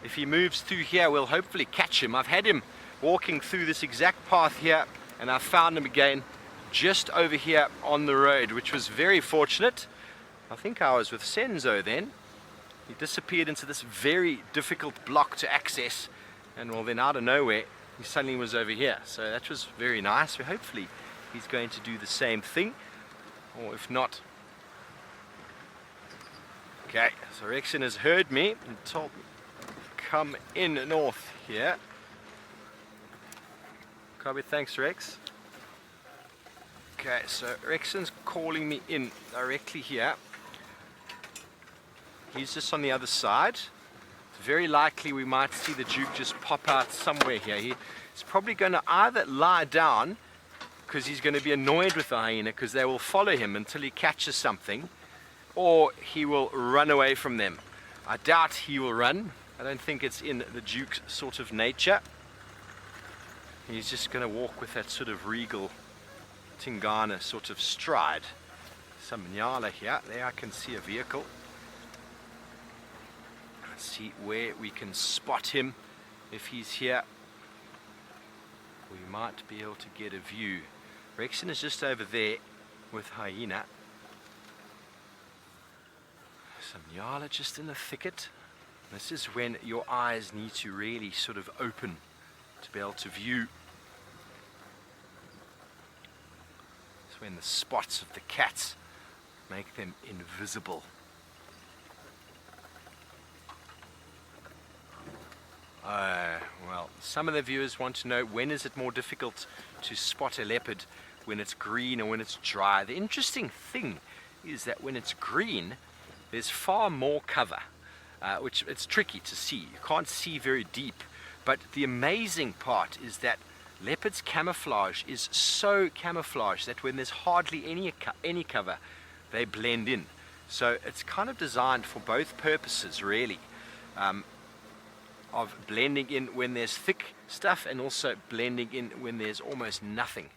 If he moves through here, we'll hopefully catch him. I've had him walking through this exact path here, and I found him again just over here on the road, which was very fortunate. I think I was with Senzo then. He disappeared into this very difficult block to access, and well, then out of nowhere he suddenly was over here. So that was very nice. So hopefully he's going to do the same thing, or if not. Okay, so Rexon has heard me and told me come in north here. Copy, thanks Rex. Okay, so Rexon's calling me in directly here. He's just on the other side. It's very likely we might see the Duke just pop out somewhere here. He's probably going to either lie down because he's going to be annoyed with the hyena because they will follow him until he catches something, or he will run away from them. I doubt he will run. I don't think it's in the Duke's sort of nature. He's just going to walk with that sort of regal Tingana sort of stride. Some nyala here. There I can see a vehicle. Let's see where we can spot him. If he's here, we might be able to get a view. Rexon is just over there with hyena. Some nyala just in the thicket. This is when your eyes need to really sort of open to be able to view. It's when the spots of the cats make them invisible. Well, some of the viewers want to know, when is it more difficult to spot a leopard, when it's green or when it's dry? The interesting thing is that when it's green, there's far more cover, which it's tricky to see. You can't see very deep. But the amazing part is that leopard's camouflage is so camouflaged that when there's hardly any cover, they blend in. So it's kind of designed for both purposes, really. Of blending in when there's thick stuff and also blending in when there's almost nothing.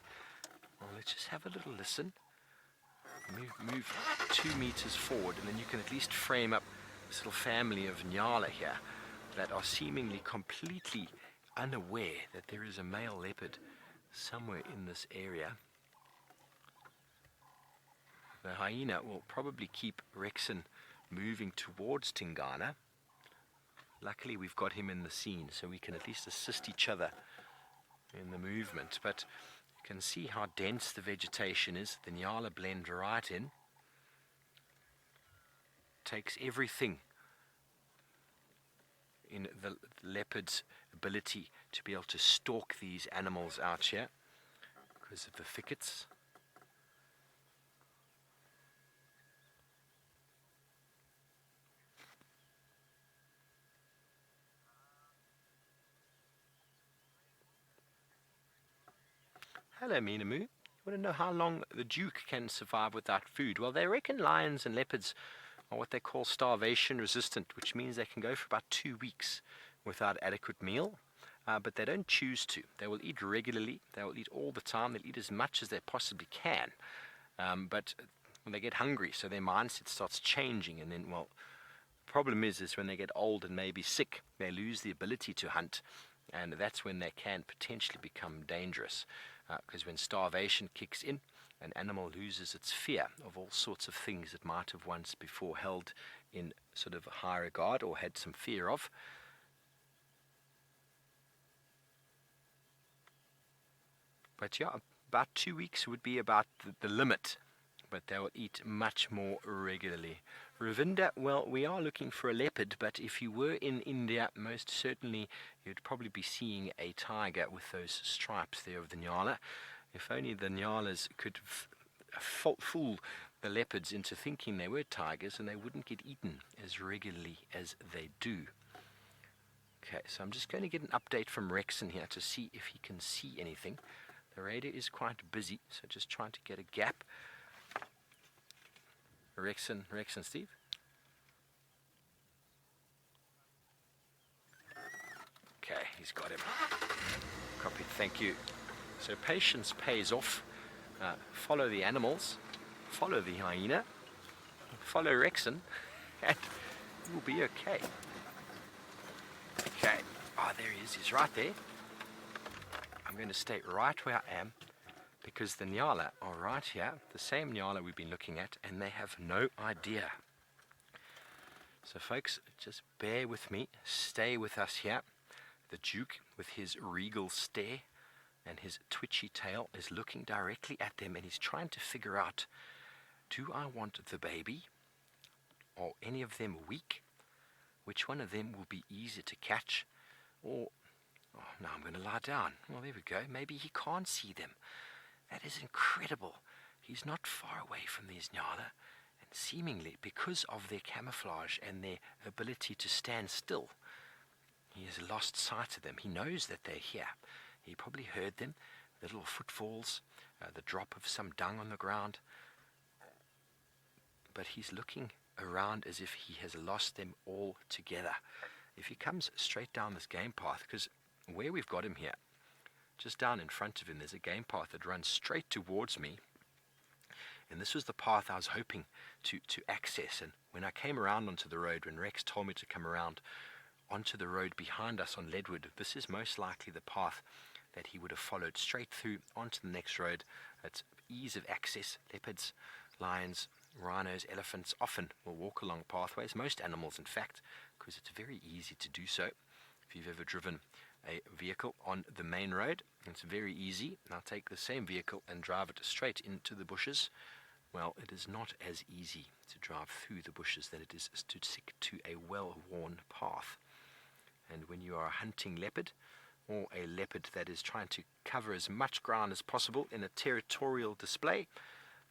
Well, let's just have a little listen. Move 2 meters forward, and then you can at least frame up this little family of nyala here that are seemingly completely unaware that there is a male leopard somewhere in this area. The hyena will probably keep Rexon moving towards Tingana. Luckily we've got him in the scene, so we can at least assist each other in the movement. But you can see how dense the vegetation is. The nyala blend right in. Takes everything in the leopard's ability to be able to stalk these animals out here because of the thickets. Hello, Minamu. You want to know how long the Duke can survive without food? Well, they reckon lions and leopards are what they call starvation resistant, which means they can go for about 2 weeks without adequate meal, but they don't choose to. They will eat regularly. They will eat all the time. They'll eat as much as they possibly can. But when they get hungry, so their mindset starts changing, and then, well, the problem is when they get old and maybe sick, they lose the ability to hunt, and that's when they can potentially become dangerous. Because when starvation kicks in, an animal loses its fear of all sorts of things it might have once before held in sort of high regard or had some fear of. But yeah, about 2 weeks would be about the limit. But they will eat much more regularly. Ravinda, well, we are looking for a leopard, but if you were in India, most certainly you'd probably be seeing a tiger with those stripes there of the nyala. If only the nyalas could fool the leopards into thinking they were tigers and they wouldn't get eaten as regularly as they do. Okay, so I'm just going to get an update from Rexon here to see if he can see anything. The radar is quite busy, so just trying to get a gap. Rexon, Steve? Okay, he's got him. Copied, thank you. So patience pays off. Follow the animals, follow the hyena, follow Rexon, and you'll be okay. Okay, there he is, he's right there. I'm going to stay right where I am because the nyala are right here, the same nyala we've been looking at, and they have no idea. So folks, just bear with me, stay with us here. The Duke, with his regal stare and his twitchy tail, is looking directly at them and he's trying to figure out, do I want the baby? Are any of them weak? Which one of them will be easier to catch? Or, now I'm going to lie down. Well, there we go. Maybe he can't see them. That is incredible. He's not far away from these nyala, and seemingly because of their camouflage and their ability to stand still, he has lost sight of them. He knows that they're here. He probably heard them, the little footfalls, the drop of some dung on the ground. But he's looking around as if he has lost them all together. If he comes straight down this game path, because where we've got him here, just down in front of him, there's a game path that runs straight towards me. And this was the path I was hoping to access. And when I came around onto the road, when Rex told me to come around onto the road behind us on Leadwood, this is most likely the path that he would have followed straight through onto the next road. It's ease of access. Leopards, lions, rhinos, elephants often will walk along pathways. Most animals, in fact, because it's very easy to do so. If you've ever driven a vehicle on the main road, it's very easy. Now take the same vehicle and drive it straight into the bushes. Well, it is not as easy to drive through the bushes than it is to stick to a well-worn path. And when you are a hunting leopard, or a leopard that is trying to cover as much ground as possible in a territorial display,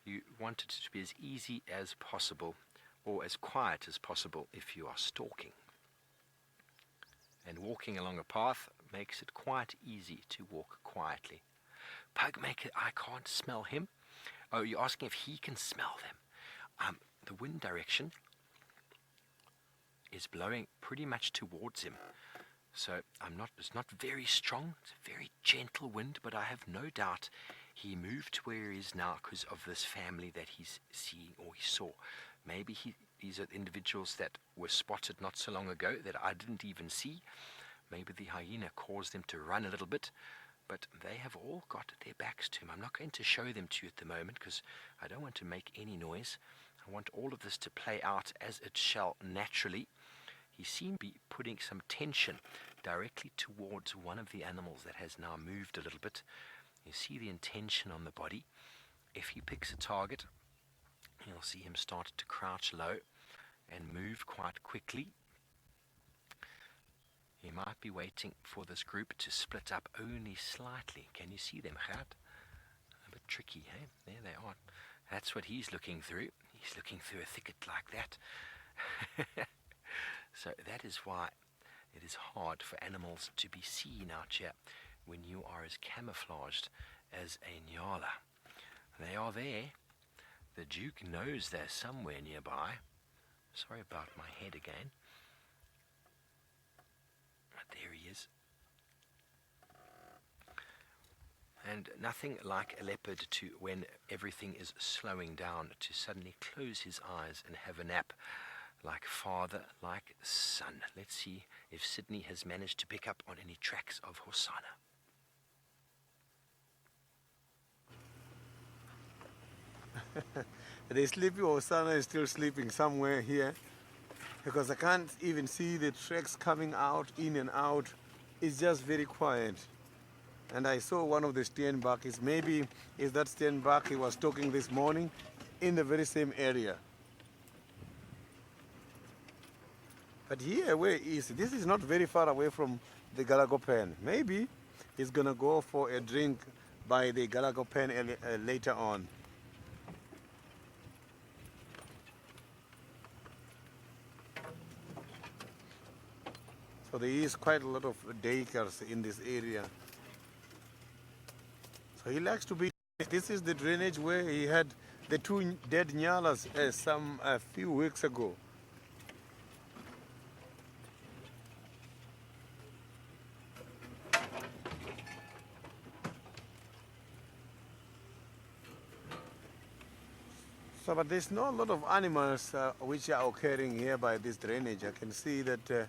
you want it to be as easy as possible, or as quiet as possible if you are stalking. And walking along a path makes it quite easy to walk quietly. Pugmaker, I can't smell him. Oh, you're asking if he can smell them. The wind direction is blowing pretty much towards him. So it's not very strong. It's a very gentle wind, but I have no doubt he moved to where he is now because of this family that he's seeing or he saw. Maybe these are individuals that were spotted not so long ago that I didn't even see. Maybe the hyena caused them to run a little bit, but they have all got their backs to him. I'm not going to show them to you at the moment because I don't want to make any noise. I want all of this to play out as it shall naturally. He seemed to be putting some tension directly towards one of the animals that has now moved a little bit. You see the intention on the body. If he picks a target, you'll see him start to crouch low and move quite quickly. He might be waiting for this group to split up only slightly. Can you see them, Gert? A bit tricky, eh? There they are. That's what he's looking through. He's looking through a thicket like that. So that is why it is hard for animals to be seen out here when you are as camouflaged as a nyala. They are there. The Duke knows they're somewhere nearby. Sorry about my head again. But there he is. And nothing like a leopard to, when everything is slowing down, to suddenly close his eyes and have a nap. Like father, like son. Let's see if Sydney has managed to pick up on any tracks of Hosana. The sleepy Hosana is still sleeping somewhere here because I can't even see the tracks coming out, in and out. It's just very quiet. and I saw one of the steenbokkies. Maybe is that steenbok he was talking this morning in the very same area. But here where is this is not very far away from the Galago pen. Maybe he's gonna go for a drink by the Galago pen later on. So there is quite a lot of daycares in this area. So he likes to be. This is the drainage where he had the two dead nyalas a few weeks ago. So, but there's not a lot of animals which are occurring here by this drainage. I can see that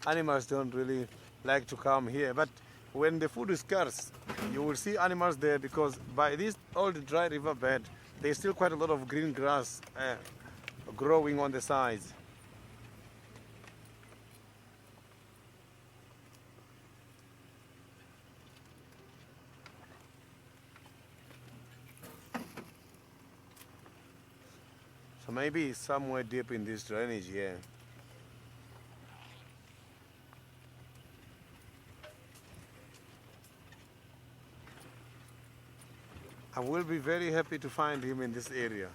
animals don't really like to come here. But when the food is scarce, you will see animals there because by this old dry riverbed, there's still quite a lot of green grass growing on the sides. So maybe somewhere deep in this drainage here. I will be very happy to find him in this area.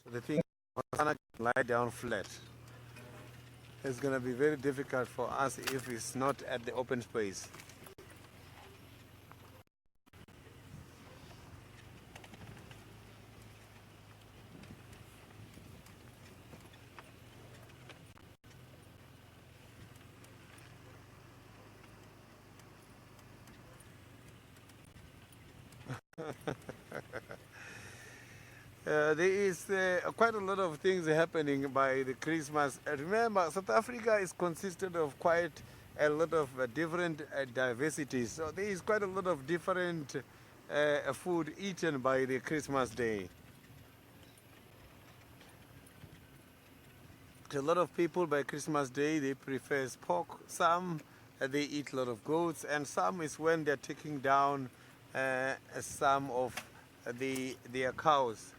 So the thing is, Hosana can lie down flat. It's going to be very difficult for us if it's not at the open space. There is quite a lot of things happening by the Christmas. Remember, South Africa is consisted of quite a lot of different diversities. So there is quite a lot of different food eaten by the Christmas day. A lot of people by Christmas day, they prefer pork. Some they eat a lot of goats, and some is when they're taking down some of their cows.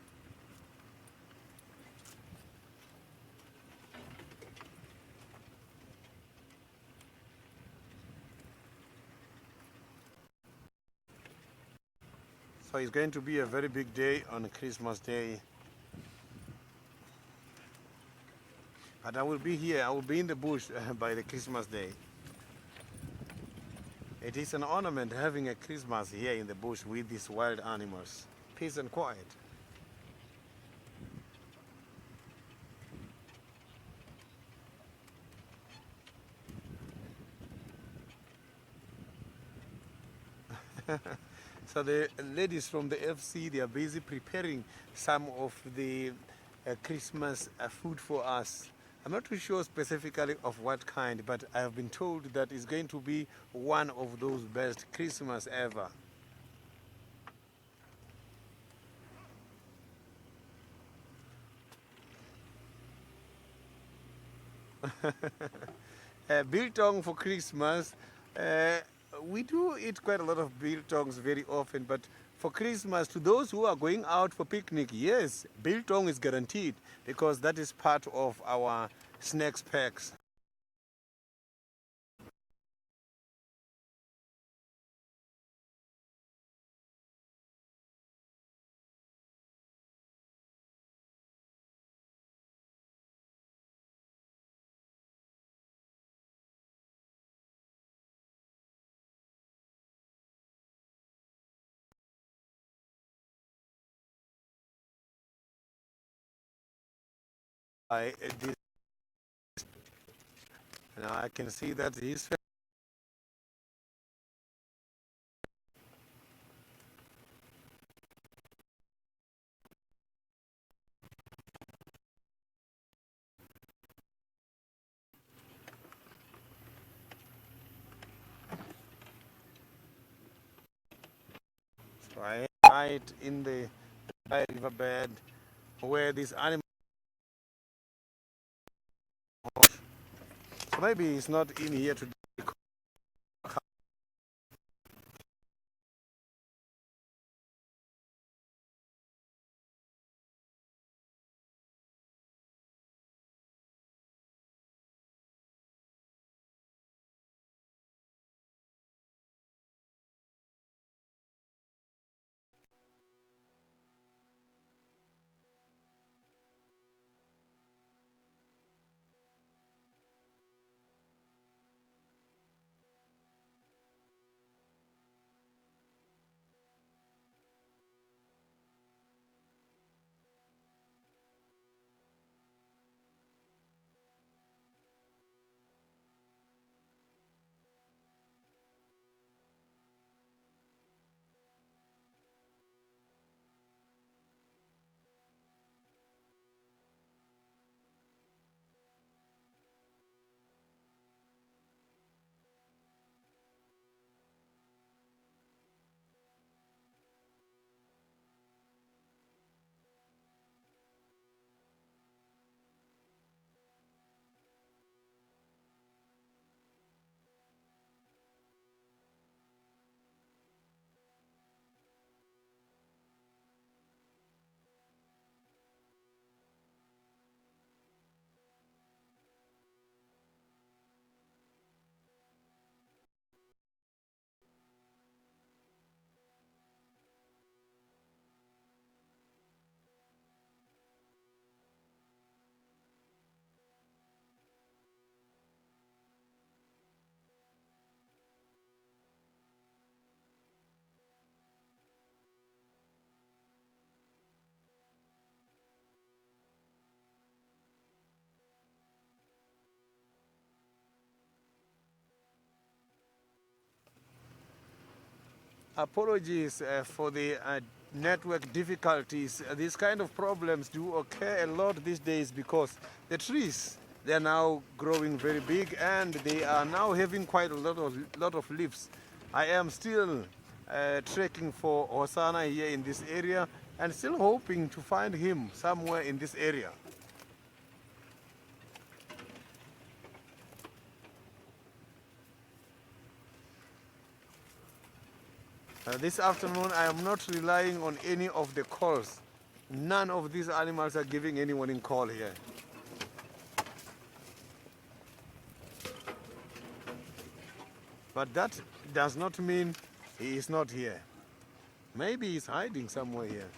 So it's going to be a very big day on Christmas Day. But I will be here, I will be in the bush by the Christmas Day. It is an ornament having a Christmas here in the bush with these wild animals. Peace and quiet. So the ladies from the FC, they are busy preparing some of the Christmas food for us. I'm not too sure specifically of what kind, but I have been told that it's going to be one of those best Christmas ever. Biltong for Christmas. We do eat quite a lot of biltongs very often, but for Christmas, to those who are going out for picnic, yes, biltong is guaranteed because that is part of our snacks packs. Now I can see that he's right in the riverbed where these animals. So maybe it's not in here today. Apologies for the network difficulties. These kind of problems do occur a lot these days because the trees, they are now growing very big and they are now having quite a lot of leaves. I am still trekking for Hosana here in this area and still hoping to find him somewhere in this area. This afternoon I am not relying on any of the calls. None of these animals are giving anyone a call here. But that does not mean he is not here. Maybe he's hiding somewhere here.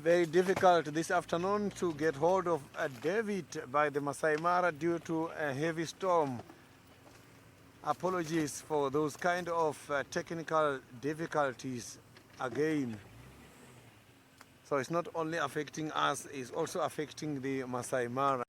Very difficult this afternoon to get hold of David by the Maasai Mara due to a heavy storm. Apologies for those kind of technical difficulties again. So it's not only affecting us, it's also affecting the Maasai Mara.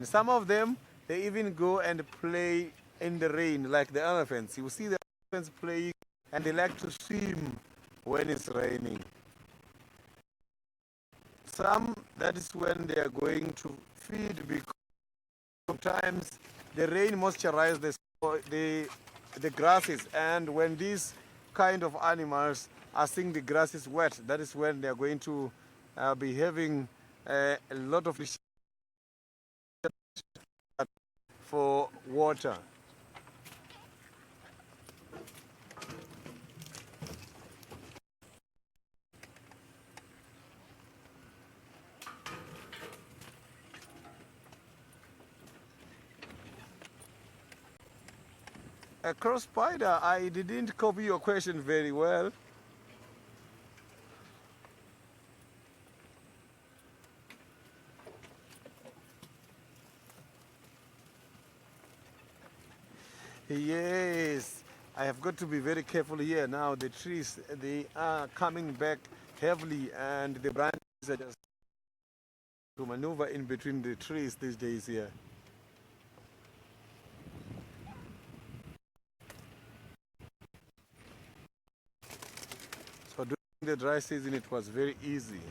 Some of them, they even go and play in the rain like the elephants. You see the elephants playing and they like to swim when it's raining. Some, that is when they are going to feed because sometimes the rain moisturizes the grasses, and when these kind of animals are seeing the grass is wet, that is when they are going to be having a lot of for water. Cross spider, I didn't copy your question very well. Yes, I have got to be very careful here now. The trees, they are coming back heavily, and the branches are just to maneuver in between the trees these days here. So during the dry season, it was very easy.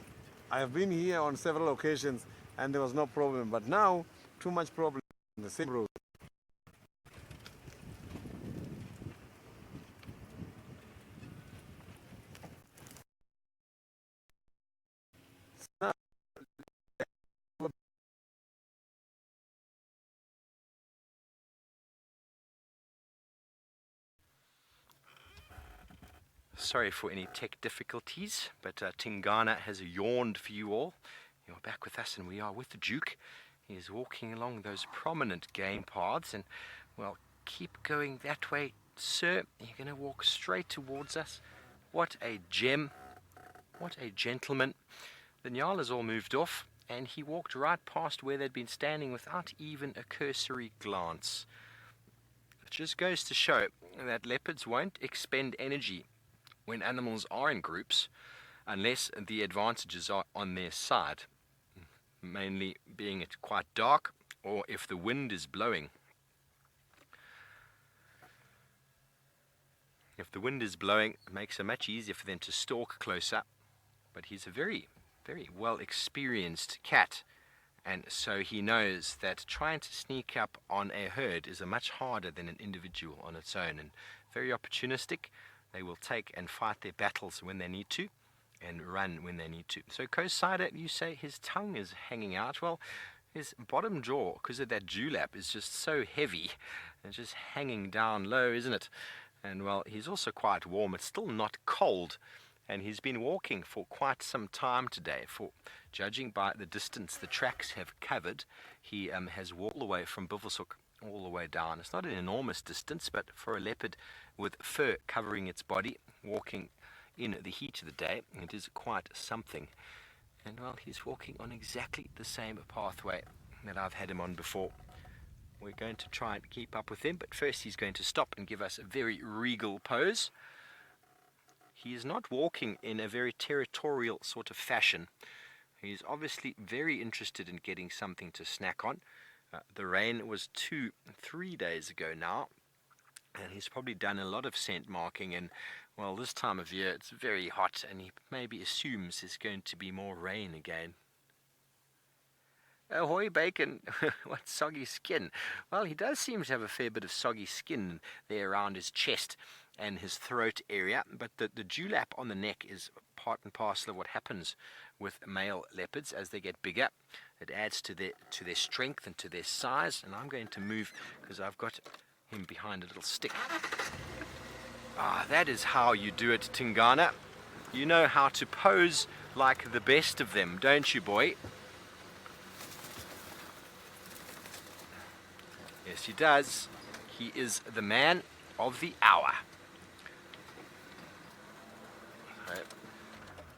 I have been here on several occasions, and there was no problem. But now, too much problem on the same road. Sorry for any tech difficulties, but Tingana has yawned for you all. You're back with us, and we are with the Duke. He is walking along those prominent game paths, and, well, keep going that way, sir. You're going to walk straight towards us. What a gem. What a gentleman. The Nyal has all moved off, and he walked right past where they'd been standing without even a cursory glance. It just goes to show that leopards won't expend energy when animals are in groups, unless the advantages are on their side, mainly being it quite dark or if the wind is blowing. If the wind is blowing, it makes it much easier for them to stalk closer, but he's a very, very well experienced cat, and so he knows that trying to sneak up on a herd is much harder than an individual on its own, and very opportunistic. They will take and fight their battles when they need to, and run when they need to. So co-sider, you say his tongue is hanging out. Well, his bottom jaw, because of that dewlap, is just so heavy and just hanging down low, isn't it? And, well, he's also quite warm. It's still not cold, and he's been walking for quite some time today. For judging by the distance the tracks have covered, he has walked all the way from Buffelshoek all the way down. It's not an enormous distance, but for a leopard with fur covering its body, walking in the heat of the day, it is quite something. And, well, he's walking on exactly the same pathway that I've had him on before. We're going to try and keep up with him, but first he's going to stop and give us a very regal pose. He is not walking in a very territorial sort of fashion. He's obviously very interested in getting something to snack on. The rain was 2-3 days ago now, and he's probably done a lot of scent marking, and, well, this time of year it's very hot, and he maybe assumes there's going to be more rain again. Ahoy, Bacon. What soggy skin. Well, he does seem to have a fair bit of soggy skin there around his chest and his throat area, but the dewlap on the neck is part and parcel of what happens with male leopards as they get bigger. It adds to their strength and to their size, and I'm going to move because I've got him behind a little stick. Ah, that is how you do it, Tingana. You know how to pose like the best of them, don't you, boy? Yes, he does. He is the man of the hour.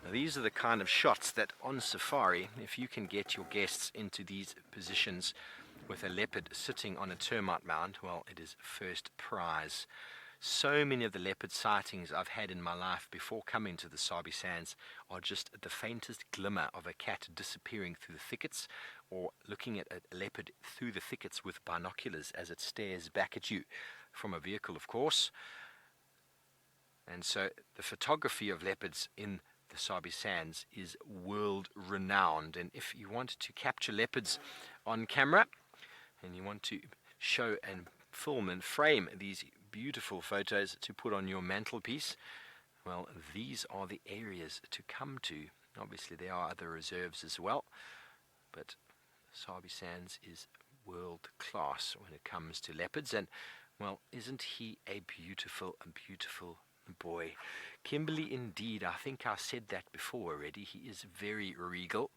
Now, these are the kind of shots that on safari, if you can get your guests into these positions with a leopard sitting on a termite mound, well, it is first prize. So many of the leopard sightings I've had in my life before coming to the Sabi Sands are just the faintest glimmer of a cat disappearing through the thickets, or looking at a leopard through the thickets with binoculars as it stares back at you from a vehicle, of course. And so the photography of leopards in the Sabi Sands is world renowned, and if you want to capture leopards on camera and you want to show and film and frame these beautiful photos to put on your mantelpiece, well, these are the areas to come to. Obviously there are other reserves as well, but Sabi Sands is world class when it comes to leopards, and, well, isn't he a beautiful boy? Kimberly, indeed. I think I said that before already. He is very regal,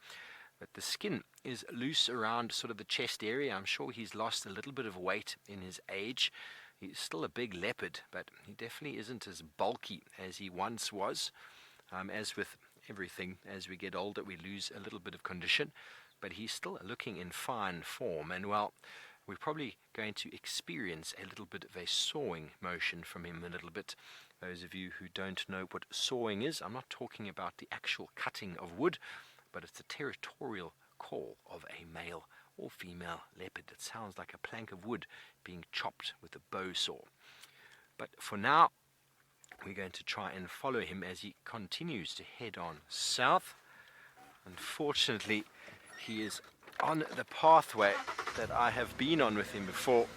but the skin is loose around sort of the chest area. I'm sure he's lost a little bit of weight in his age. He's still a big leopard, but he definitely isn't as bulky as he once was. As with everything, as we get older, we lose a little bit of condition, but he's still looking in fine form. And, well, we're probably going to experience a little bit of a sawing motion from him in a little bit. Those of you who don't know what sawing is, I'm not talking about the actual cutting of wood, but it's the territorial call of a male or female leopard. It sounds like a plank of wood being chopped with a bow saw. But for now, we're going to try and follow him as he continues to head on south. Unfortunately, he is on the pathway that I have been on with him before,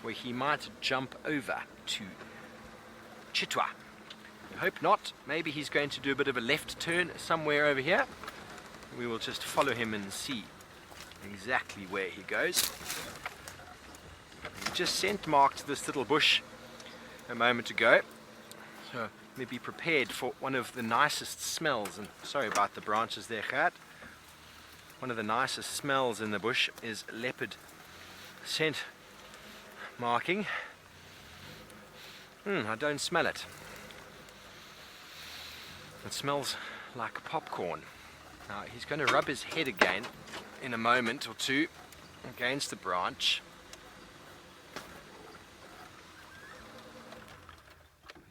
where he might jump over to Chitwa. I hope not. Maybe he's going to do a bit of a left turn somewhere over here. We will just follow him and see exactly where he goes. He just scent marked this little bush a moment ago, so be prepared for one of the nicest smells. And sorry about the branches there, Gert. One of the nicest smells in the bush is leopard scent marking. I don't smell it. It smells like popcorn. Now he's going to rub his head again in a moment or two against the branch.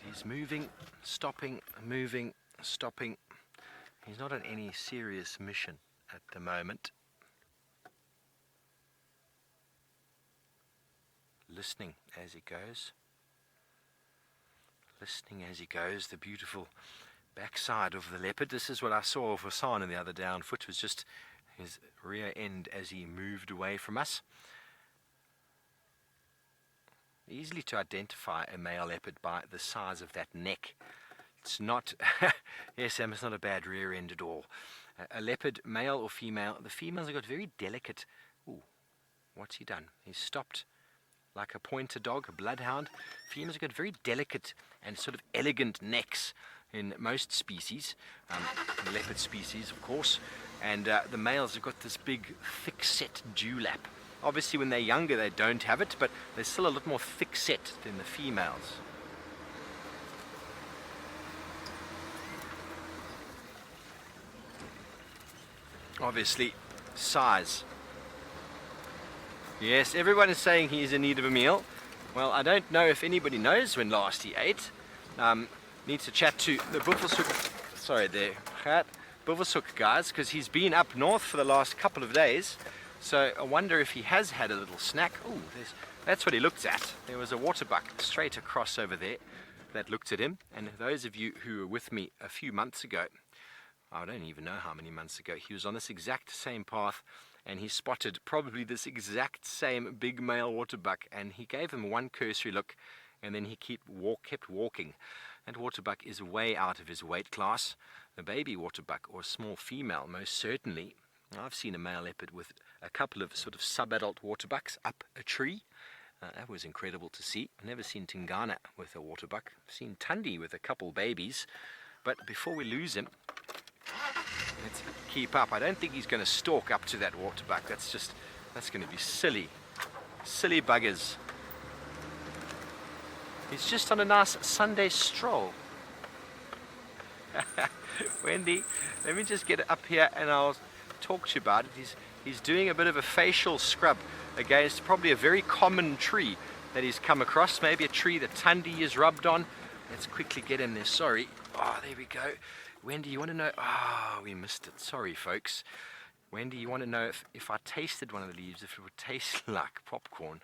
He's moving, stopping, moving, stopping. He's not on any serious mission at the moment. Listening as he goes. Listening as he goes. The beautiful backside of the leopard. This is what I saw of Hosana the other day on foot, was just his rear end as he moved away from us. Easily to identify a male leopard by the size of that neck. It's not, yes Sam, it's not a bad rear end at all. A leopard, male or female, the females have got very delicate, what's he done? He's stopped like a pointer dog, a bloodhound. Females have got very delicate and sort of elegant necks in most species, the leopard species of course, and the males have got this big thick set dewlap. Obviously when they're younger they don't have it, but they're still a lot more thick set than the females. Obviously size. Yes, everyone is saying he is in need of a meal. Well, I don't know if anybody knows when last he ate. Need to chat to the Buffelshoek guys, because he's been up north for the last couple of days. So I wonder if he has had a little snack. That's what he looked at. There was a waterbuck straight across over there that looked at him. And those of you who were with me a few months ago, I don't even know how many months ago, he was on this exact same path and he spotted probably this exact same big male waterbuck, and he gave him one cursory look and then he kept walking. That waterbuck is way out of his weight class. The baby waterbuck, or small female, most certainly. I've seen a male leopard with a couple of sort of sub-adult waterbucks up a tree. That was incredible to see. I've never seen Tingana with a waterbuck. I've seen Tundi with a couple babies. But before we lose him, let's keep up. I don't think he's going to stalk up to that waterbuck. That's going to be silly. Silly buggers. He's just on a nice Sunday stroll. Wendy, let me just get up here and I'll talk to you about it. He's doing a bit of a facial scrub against probably a very common tree that he's come across. Maybe a tree that Tundi is rubbed on. Let's quickly get in there. Sorry. There we go. Wendy, you want to know? We missed it. Sorry, folks. Wendy, you want to know if I tasted one of the leaves, if it would taste like popcorn?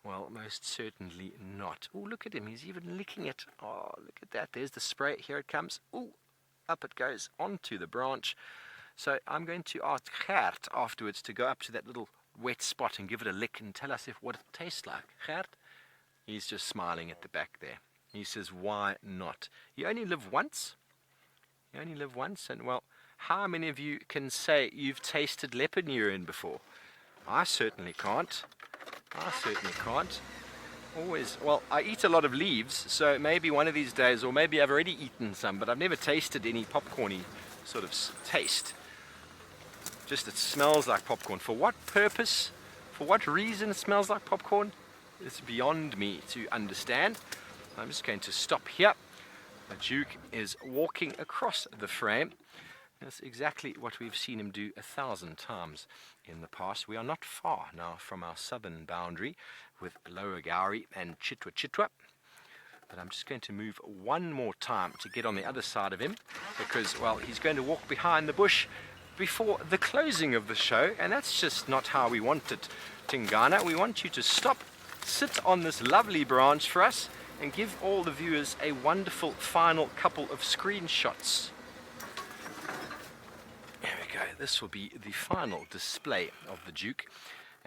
Well, most certainly not. Look at him. He's even licking it. Look at that. There's the spray. Here it comes. Up it goes onto the branch. So I'm going to ask Gert afterwards to go up to that little wet spot and give it a lick and tell us what it tastes like. Gert? He's just smiling at the back there. He says, why not? You only live once. And well, how many of you can say you've tasted leopard urine before? I certainly can't. Well, I eat a lot of leaves, so maybe one of these days, or maybe I've already eaten some, but I've never tasted any popcorny sort of taste. Just it smells like popcorn. For what purpose? For what reason it smells like popcorn? It's beyond me to understand. I'm just going to stop here. The Duke is walking across the frame. That's exactly what we've seen him do 1,000 times in the past. We are not far now from our southern boundary with Lower Gowrie and Chitwa Chitwa. But I'm just going to move one more time to get on the other side of him because, well, he's going to walk behind the bush before the closing of the show, and that's just not how we want it, Tingana. We want you to stop, sit on this lovely branch for us, and give all the viewers a wonderful final couple of screenshots. There we go. This will be the final display of the Duke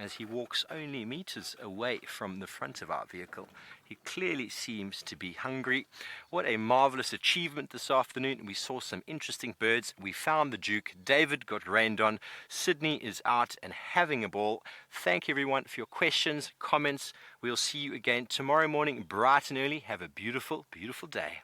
as he walks only meters away from the front of our vehicle. He clearly seems to be hungry. What a marvelous achievement this afternoon. We saw some interesting birds. We found the Duke. David got rained on. Sydney is out and having a ball. Thank you everyone for your questions, comments. We'll see you again tomorrow morning bright and early. Have a beautiful, beautiful day.